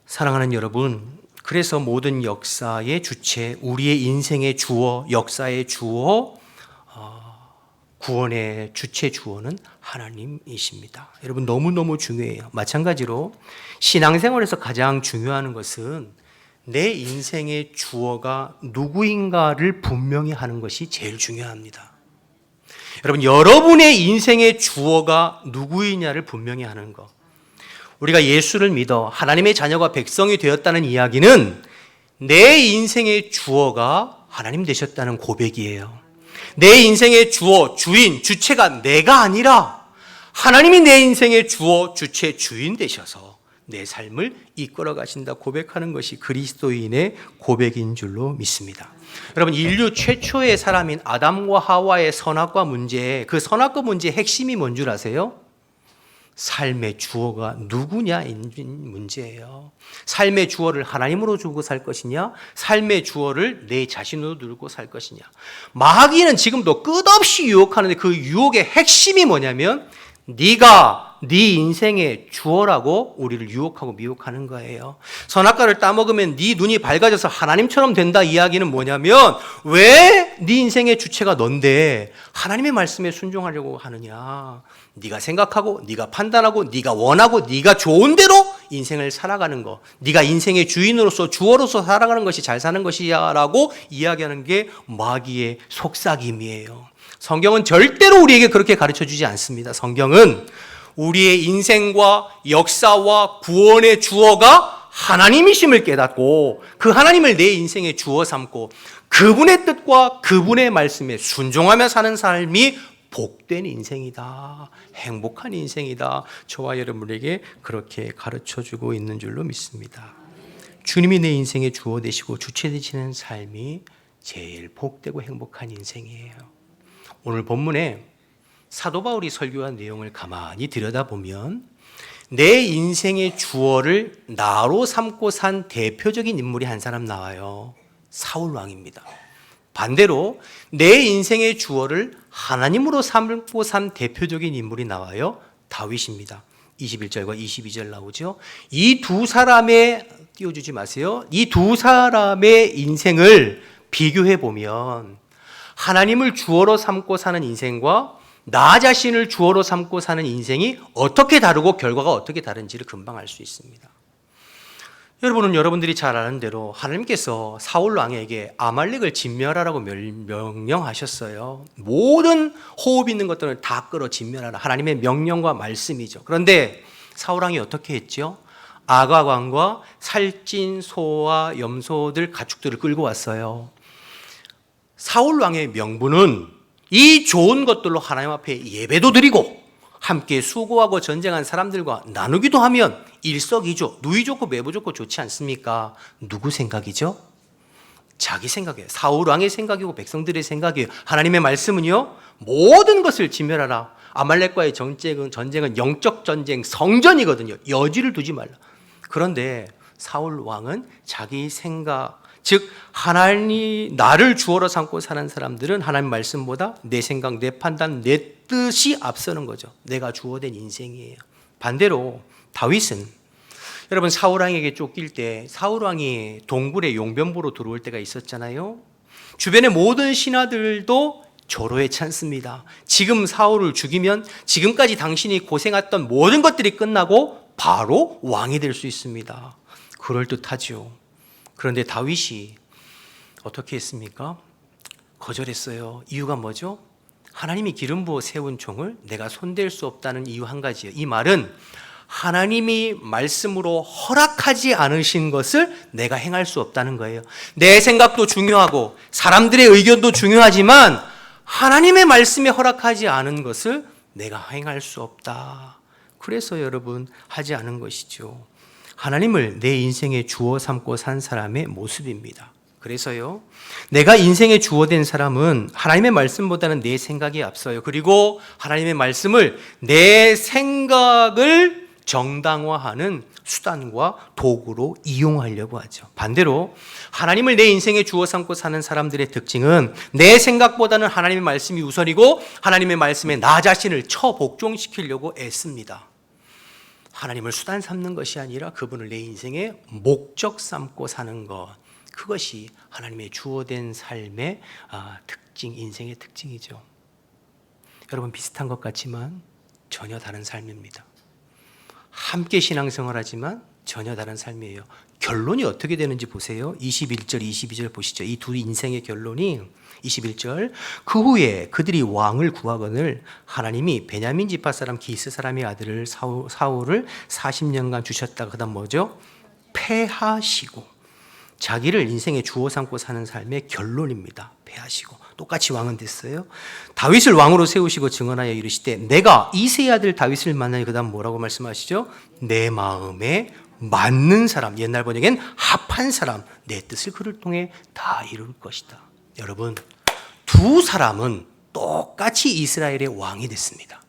사랑하는 여러분, 그래서 모든 역사의 주체, 우리의 인생의 주어, 역사의 주어, 구원의 주체 주어는 하나님이십니다. 여러분, 너무너무 중요해요. 마찬가지로 신앙생활에서 가장 중요한 것은 내 인생의 주어가 누구인가를 분명히 하는 것이 제일 중요합니다. 여러분, 여러분의 인생의 주어가 누구이냐를 분명히 하는 것. 우리가 예수를 믿어 하나님의 자녀가 백성이 되었다는 이야기는 내 인생의 주어가 하나님 되셨다는 고백이에요. 내 인생의 주어, 주인, 주체가 내가 아니라 하나님이 내 인생의 주어, 주체, 주인 되셔서 내 삶을 이끌어 가신다 고백하는 것이 그리스도인의 고백인 줄로 믿습니다. 여러분, 인류 최초의 사람인 아담과 하와의 선악과 문제, 그 선악과 문제의 핵심이 뭔 줄 아세요? 삶의 주어가 누구냐인 문제예요. 삶의 주어를 하나님으로 두고 살 것이냐, 삶의 주어를 내 자신으로 두고 살 것이냐. 마귀는 지금도 끝없이 유혹하는데 그 유혹의 핵심이 뭐냐면 네가 네 인생의 주어라고 우리를 유혹하고 미혹하는 거예요. 선악과를 따먹으면 네 눈이 밝아져서 하나님처럼 된다 이야기는 뭐냐면 왜 네 인생의 주체가 넌데 하나님의 말씀에 순종하려고 하느냐. 네가 생각하고 네가 판단하고 네가 원하고 네가 좋은 대로 인생을 살아가는 거, 네가 인생의 주인으로서 주어로서 살아가는 것이 잘 사는 것이야 라고 이야기하는 게 마귀의 속삭임이에요. 성경은 절대로 우리에게 그렇게 가르쳐주지 않습니다. 성경은 우리의 인생과 역사와 구원의 주어가 하나님이심을 깨닫고 그 하나님을 내 인생의 주어 삼고 그분의 뜻과 그분의 말씀에 순종하며 사는 삶이 복된 인생이다. 행복한 인생이다. 저와 여러분에게 그렇게 가르쳐주고 있는 줄로 믿습니다. 주님이 내 인생의 주어 되시고 주체 되시는 삶이 제일 복되고 행복한 인생이에요. 오늘 본문에 사도 바울이 설교한 내용을 가만히 들여다보면 내 인생의 주어를 나로 삼고 산 대표적인 인물이 한 사람 나와요. 사울 왕입니다. 반대로 내 인생의 주어를 하나님으로 삼고 산 대표적인 인물이 나와요. 다윗입니다. 21절과 22절 나오죠. 이 두 사람의, 띄워주지 마세요. 이 두 사람의 인생을 비교해 보면 하나님을 주어로 삼고 사는 인생과 나 자신을 주어로 삼고 사는 인생이 어떻게 다르고 결과가 어떻게 다른지를 금방 알 수 있습니다. 여러분은 여러분들이 잘 아는 대로 하나님께서 사울 왕에게 아말렉을 진멸하라고 명령하셨어요. 모든 호흡 있는 것들을 다 끌어 진멸하라. 하나님의 명령과 말씀이죠. 그런데 사울 왕이 어떻게 했죠? 아각 왕과 살찐 소와 염소들 가축들을 끌고 왔어요. 사울 왕의 명분은 이 좋은 것들로 하나님 앞에 예배도 드리고 함께 수고하고 전쟁한 사람들과 나누기도 하면 일석이조, 누이 좋고 매부 좋고 좋지 않습니까? 누구 생각이죠? 자기 생각이에요. 사울 왕의 생각이고 백성들의 생각이에요. 하나님의 말씀은요, 모든 것을 진멸하라. 아말렉과의 전쟁은 영적 전쟁, 성전이거든요. 여지를 두지 말라. 그런데 사울 왕은 자기 생각, 즉 하나님 나를 주어로 삼고 사는 사람들은 하나님 말씀보다 내 생각, 내 판단, 내 뜻이 앞서는 거죠. 내가 주어된 인생이에요. 반대로 다윗은 여러분 사울 왕에게 쫓길 때 사울 왕이 동굴에 용변보로 들어올 때가 있었잖아요. 주변의 모든 신하들도 조로에 찬습니다. 지금 사울을 죽이면 지금까지 당신이 고생했던 모든 것들이 끝나고 바로 왕이 될 수 있습니다. 그럴듯하죠. 그런데 다윗이 어떻게 했습니까? 거절했어요. 이유가 뭐죠? 하나님이 기름 부어 세운 종을 내가 손댈 수 없다는 이유 한 가지예요. 이 말은 하나님이 말씀으로 허락하지 않으신 것을 내가 행할 수 없다는 거예요. 내 생각도 중요하고 사람들의 의견도 중요하지만 하나님의 말씀에 허락하지 않은 것을 내가 행할 수 없다. 그래서 여러분 하지 않은 것이죠. 하나님을 내 인생의 주어 삼고 산 사람의 모습입니다. 그래서요, 내가 인생의 주어된 사람은 하나님의 말씀보다는 내 생각이 앞서요. 그리고 하나님의 말씀을 내 생각을 정당화하는 수단과 도구로 이용하려고 하죠. 반대로 하나님을 내 인생의 주어 삼고 사는 사람들의 특징은 내 생각보다는 하나님의 말씀이 우선이고 하나님의 말씀에 나 자신을 처복종시키려고 애씁니다. 하나님을 수단 삼는 것이 아니라 그분을 내 인생의 목적 삼고 사는 것, 그것이 하나님의 주어된 삶의 특징, 인생의 특징이죠. 여러분 비슷한 것 같지만 전혀 다른 삶입니다. 함께 신앙생활하지만 전혀 다른 삶이에요. 결론이 어떻게 되는지 보세요. 21절, 22절 보시죠. 이 두 인생의 결론이 21절, 그 후에 그들이 왕을 구하거늘 하나님이 베냐민 지파 사람 기스 사람의 아들을 사울을 40년간 주셨다가 그다음 뭐죠? 패하시고 자기를 인생의 주어 삼고 사는 삶의 결론입니다. 패하시고 똑같이 왕은 됐어요. 다윗을 왕으로 세우시고 증언하여 이르시되 내가 이새의 아들 다윗을 만나니 그다음 뭐라고 말씀하시죠? 내 마음에 맞는 사람, 옛날 번역엔 합한 사람, 내 뜻을 그를 통해 다 이룰 것이다. 여러분, 두 사람은 똑같이 이스라엘의 왕이 됐습니다.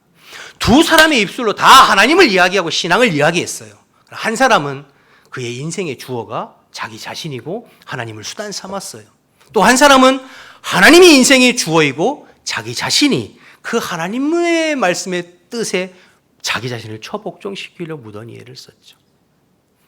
두 사람의 입술로 다 하나님을 이야기하고 신앙을 이야기했어요. 한 사람은 그의 인생의 주어가 자기 자신이고 하나님을 수단 삼았어요. 또 한 사람은 하나님이 인생의 주어이고 자기 자신이 그 하나님의 말씀의 뜻에 자기 자신을 처복종시키려 무던히 애를 썼죠.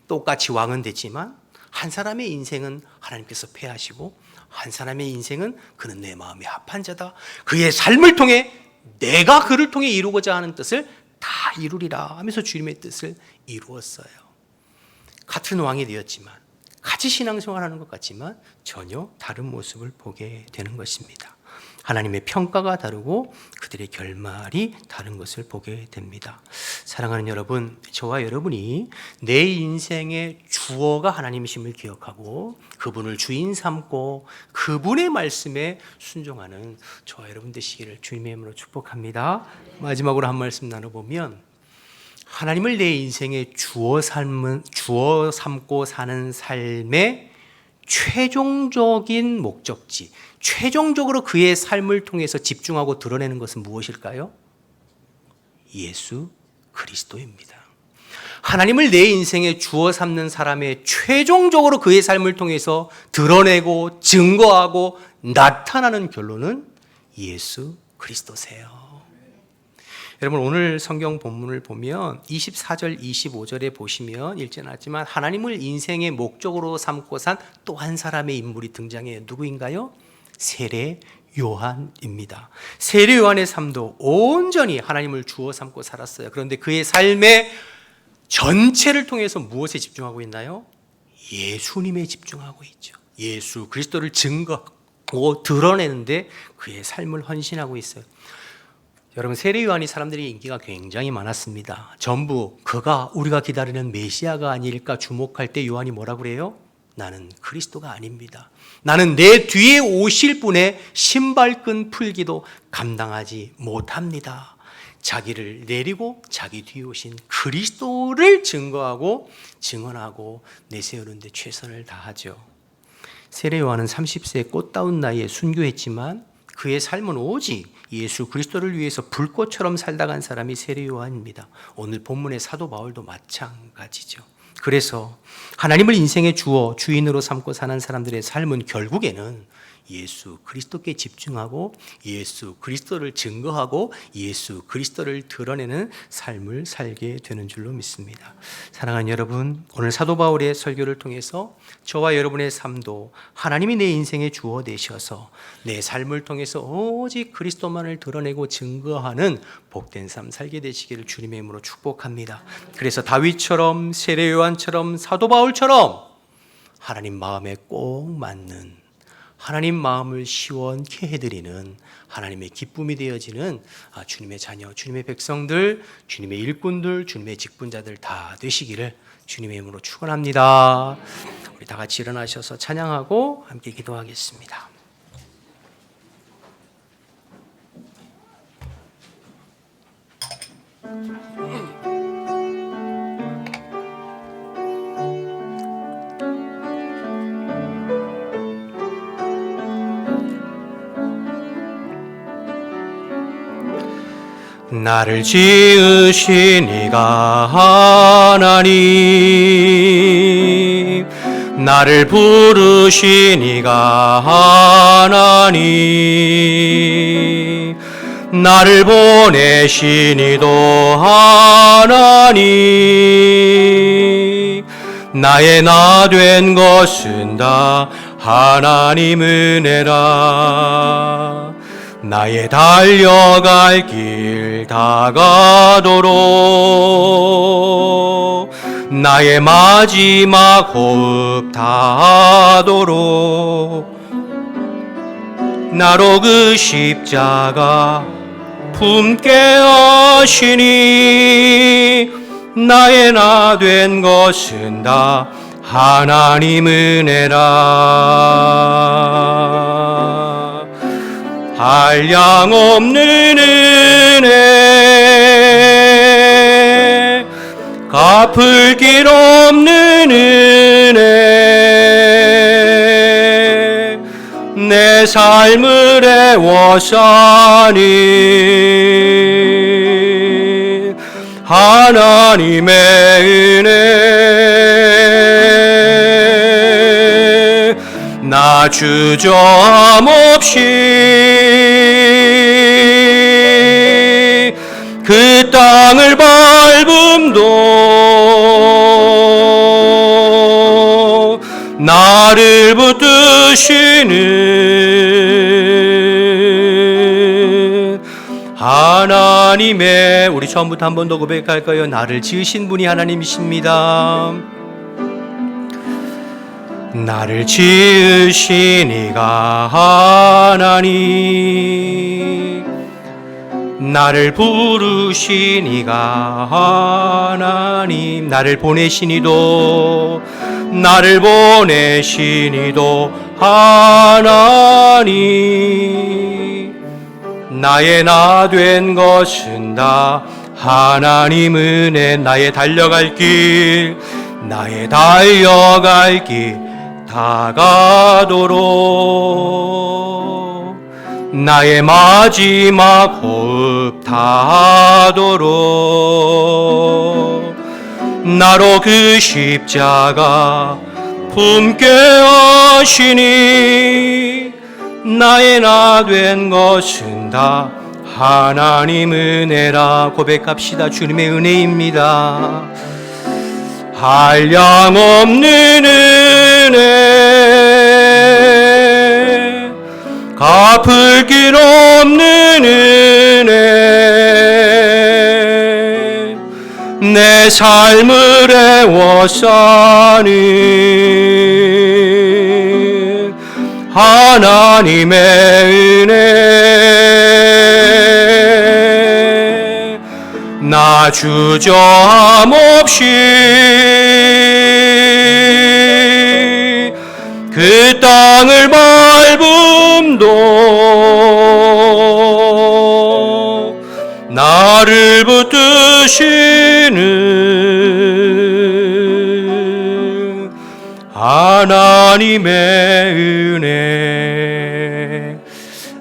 똑같이 왕은 됐지만 한 사람의 인생은 하나님께서 패하시고 한 사람의 인생은 그는 내 마음에 합한 자다. 그의 삶을 통해 내가 그를 통해 이루고자 하는 뜻을 다 이루리라 하면서 주님의 뜻을 이루었어요. 같은 왕이 되었지만 같이 신앙생활하는 것 같지만 전혀 다른 모습을 보게 되는 것입니다. 하나님의 평가가 다르고 그들의 결말이 다른 것을 보게 됩니다. 사랑하는 여러분, 저와 여러분이 내 인생의 주어가 하나님이심을 기억하고 그분을 주인 삼고 그분의 말씀에 순종하는 저와 여러분 되시기를 주님의 이름으로 축복합니다. 마지막으로 한 말씀 나눠보면 하나님을 내 인생의 주어 삼고 사는 삶의 최종적인 목적지, 최종적으로 그의 삶을 통해서 집중하고 드러내는 것은 무엇일까요? 예수 그리스도입니다. 하나님을 내 인생의 주어 삼는 사람의 최종적으로 그의 삶을 통해서 드러내고 증거하고 나타나는 결론은 예수 그리스도세요. 여러분, 오늘 성경 본문을 보면 24절 25절에 보시면 읽지 않았지만 하나님을 인생의 목적으로 삼고 산 또 한 사람의 인물이 등장해요. 누구인가요? 세례 요한입니다. 세례 요한의 삶도 온전히 하나님을 주어 삼고 살았어요. 그런데 그의 삶의 전체를 통해서 무엇에 집중하고 있나요? 예수님에 집중하고 있죠. 예수 그리스도를 증거하고 드러내는데 그의 삶을 헌신하고 있어요. 여러분, 세례 요한이 사람들이 인기가 굉장히 많았습니다. 전부 그가 우리가 기다리는 메시아가 아닐까 주목할 때 요한이 뭐라고 그래요? 나는 그리스도가 아닙니다. 나는 내 뒤에 오실 분의 신발끈 풀기도 감당하지 못합니다. 자기를 내리고 자기 뒤에 오신 그리스도를 증거하고 증언하고 내세우는 데 최선을 다하죠. 세례 요한은 30세의 꽃다운 나이에 순교했지만 그의 삶은 오직 예수 그리스도를 위해서 불꽃처럼 살다 간 사람이 세례 요한입니다. 오늘 본문의 사도 바울도 마찬가지죠. 그래서 하나님을 인생의 주어 주인으로 삼고 사는 사람들의 삶은 결국에는 예수 그리스도께 집중하고 예수 그리스도를 증거하고 예수 그리스도를 드러내는 삶을 살게 되는 줄로 믿습니다. 사랑하는 여러분, 오늘 사도 바울의 설교를 통해서 저와 여러분의 삶도 하나님이 내 인생의 주어 되셔서 내 삶을 통해서 오직 그리스도만을 드러내고 증거하는 복된 삶 살게 되시기를 주님의 이름으로 축복합니다. 그래서 다윗처럼 세례 요한처럼 사도 바울처럼 하나님 마음에 꼭 맞는, 하나님 마음을 시원케 해드리는, 하나님의 기쁨이 되어지는 주님의 자녀, 주님의 백성들, 주님의 일꾼들, 주님의 직분자들 다 되시기를 주님의 이름으로 축원합니다. 우리 다 같이 일어나셔서 찬양하고 함께 기도하겠습니다. 나를 지으신 이가 하나님, 나를 부르신 이가 하나님, 나를 보내신 이도 하나님, 나의 나 된 것은 다 하나님 은혜라. 나의 달려갈 길 다가도록, 나의 마지막 호흡 다하도록, 나로 그 십자가 품게 하시니 나의 나 된 것은 다 하나님 은혜라. 한량없는 은혜, 갚을 길 없는 은혜, 내 삶을 애워싸니 하나님의 은혜, 나 주저함 없이 그 땅을 밟음도 나를 붙드시는 하나님의, 우리 처음부터 한 번 더 고백할까요? 나를 지으신 분이 하나님이십니다. 나를 지으신 이가 하나님, 나를 부르신 이가 하나님, 나를 보내신 이도, 나를 보내신 이도 하나님, 나의 나 된 것은 다 하나님 은혜, 나의 달려갈 길, 나의 달려갈 길 다가도록, 나의 마지막 호흡 다하도록 나로 그 십자가 품게 하시니 나의 나 된 것은 다 하나님 은혜라. 고백합시다. 주님의 은혜입니다. 한량없는 은혜, 갚을 길 없는 은혜, 내 삶을 애워싸는 하나님의 은혜, 나 주저함 없이 그 땅을 밟음도 나를 붙드시는 하나님의 은혜.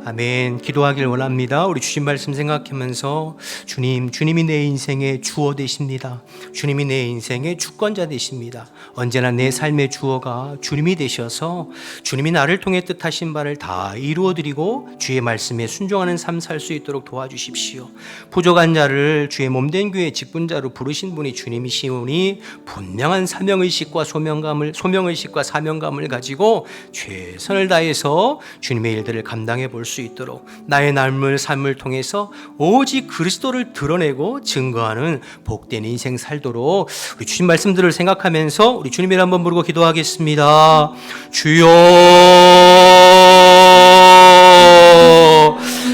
아멘. 기도하길 원합니다. 우리 주신 말씀 생각하면서 주님이 내 인생의 주어 되십니다. 주님이 내 인생의 주권자 되십니다. 언제나 내 삶의 주어가 주님이 되셔서 주님이 나를 통해 뜻하신 바를 다 이루어드리고 주의 말씀에 순종하는 삶 살 수 있도록 도와주십시오. 부족한 자를 주의 몸된 교회 직분자로 부르신 분이 주님이시오니 분명한 사명의식과 소명의식과 사명감을 가지고 최선을 다해서 주님의 일들을 감당해 볼 수 있도록 나의 삶을 통해서 오직 그리스도를 드러내고 증거하는 복된 인생 살도록 우리 주신 말씀들을 생각하면서 우리 주님을 한번 부르고 기도하겠습니다. 주여,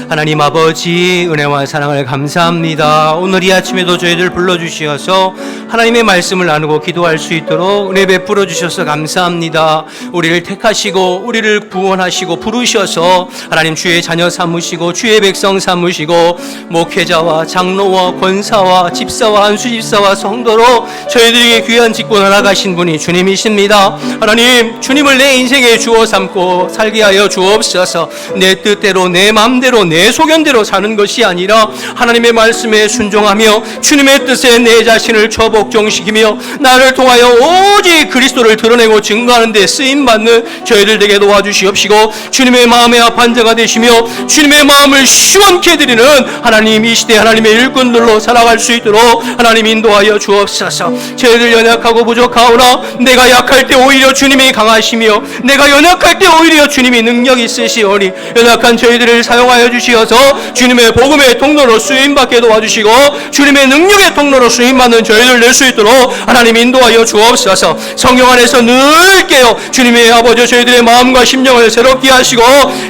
하나님 아버지 은혜와 사랑을 감사합니다. 오늘 이 아침에도 저희들 불러주셔서 하나님의 말씀을 나누고 기도할 수 있도록 은혜 베풀어 주셔서 감사합니다. 우리를 택하시고 우리를 구원하시고 부르셔서 하나님 주의 자녀 삼으시고 주의 백성 삼으시고 목회자와 장로와 권사와 집사와 안수집사와 성도로 저희들에게 귀한 직분을 나가신 분이 주님이십니다. 하나님, 주님을 내 인생의 주어 삼고 살게 하여 주옵소서. 내 뜻대로 내 마음대로 내 소견대로 사는 것이 아니라 하나님의 말씀에 순종하며 주님의 뜻에 내 자신을 처복종시키며 나를 통하여 오직 그리스도를 드러내고 증거하는 데 쓰임받는 저희들 되게 도와주시옵시고 주님의 마음의 합한 자가 되시며 주님의 마음을 시원케 드리는 하나님, 이 시대 하나님의 일꾼들로 살아갈 수 있도록 하나님 인도하여 주옵소서. 저희들 연약하고 부족하오나 내가 약할 때 오히려 주님이 강하시며 내가 연약할 때 오히려 주님이 능력 있으시오니 연약한 저희들을 사용하여 주시옵소서. 주시어서 주님의 복음의 통로로 쓰임받게 도와주시고 주님의 능력의 통로로 쓰임받는 저희들 될 수 있도록 하나님 인도하여 주옵소서. 성령 안에서 늘 깨어 주님의 아버지 저희들의 마음과 심령을 새롭게 하시고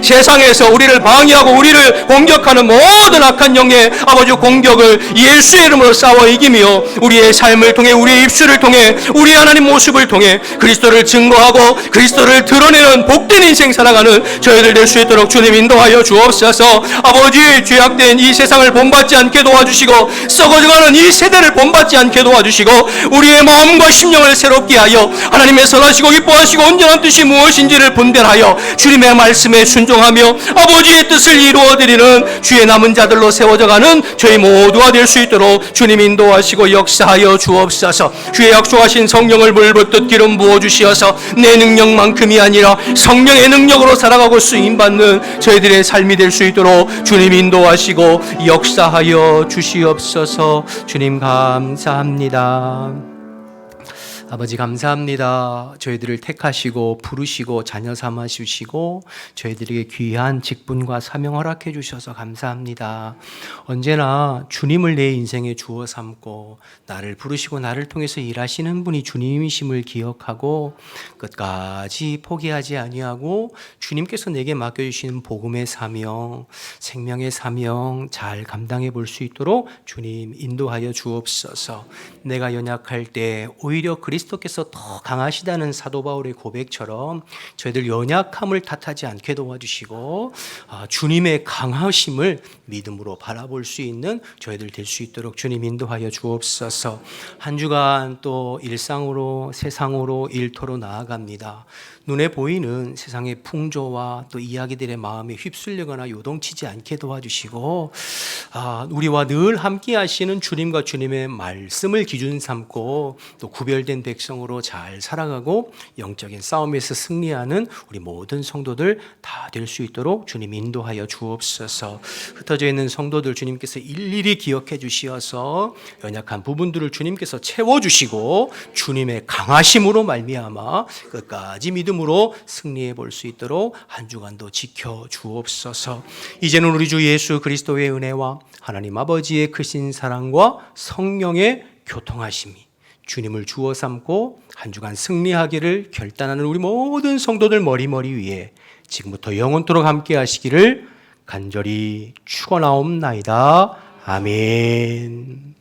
세상에서 우리를 방해하고 우리를 공격하는 모든 악한 영의 아버지 공격을 예수의 이름으로 싸워 이기며 우리의 삶을 통해 우리의 입술을 통해 우리 하나님 모습을 통해 그리스도를 증거하고 그리스도를 드러내는 복된 인생 살아가는 저희들 될 수 있도록 주님 인도하여 주옵소서. 아버지 죄악된 이 세상을 본받지 않게 도와주시고 썩어져가는 이 세대를 본받지 않게 도와주시고 우리의 마음과 심령을 새롭게 하여 하나님의 선하시고 기뻐하시고 온전한 뜻이 무엇인지를 분별하여 주님의 말씀에 순종하며 아버지의 뜻을 이루어드리는 주의 남은 자들로 세워져가는 저희 모두가 될 수 있도록 주님 인도하시고 역사하여 주옵소서. 주의 약속하신 성령을 물붓듯 기름 부어주시어서 내 능력만큼이 아니라 성령의 능력으로 살아가고 쓰임받는 저희들의 삶이 될 수 있도록 주님 인도하시고 역사하여 주시옵소서. 주님 감사합니다. 아버지 감사합니다. 저희들을 택하시고 부르시고 자녀 삼아 주시고 저희들에게 귀한 직분과 사명 허락해 주셔서 감사합니다. 언제나 주님을 내 인생에 주어 삼고 나를 부르시고 나를 통해서 일하시는 분이 주님이심을 기억하고 끝까지 포기하지 아니하고 주님께서 내게 맡겨주시는 복음의 사명, 생명의 사명 잘 감당해 볼 수 있도록 주님 인도하여 주옵소서. 내가 연약할 때 오히려 그리스도께서 더 강하시다는 사도 바울의 고백처럼 저희들 연약함을 탓하지 않게 도와주시고 주님의 강하심을 믿음으로 바라볼 수 있는 저희들 될 수 있도록 주님 인도하여 주옵소서. 한 주간 또 일상으로 세상으로 일터로 나아갑니다. 눈에 보이는 세상의 풍조와 또 이야기들의 마음에 휩쓸리거나 요동치지 않게 도와주시고 우리와 늘 함께 하시는 주님과 주님의 말씀을 기준 삼고 또 구별된 백성으로 잘 살아가고 영적인 싸움에서 승리하는 우리 모든 성도들 다 될 수 있도록 주님 인도하여 주옵소서. 흩어져 있는 성도들 주님께서 일일이 기억해 주시어서 연약한 부분들을 주님께서 채워주시고 주님의 강하심으로 말미암아 끝까지 믿음으로 승리해 볼 수 있도록 한 주간도 지켜 주옵소서. 이제는 우리 주 예수 그리스도의 은혜와 하나님 아버지의 크신 사랑과 성령의 교통하심이 주님을 주어 삼고 한 주간 승리하기를 결단하는 우리 모든 성도들 머리머리 위에 지금부터 영원토록 함께 하시기를 간절히 축원하옵나이다. 아멘.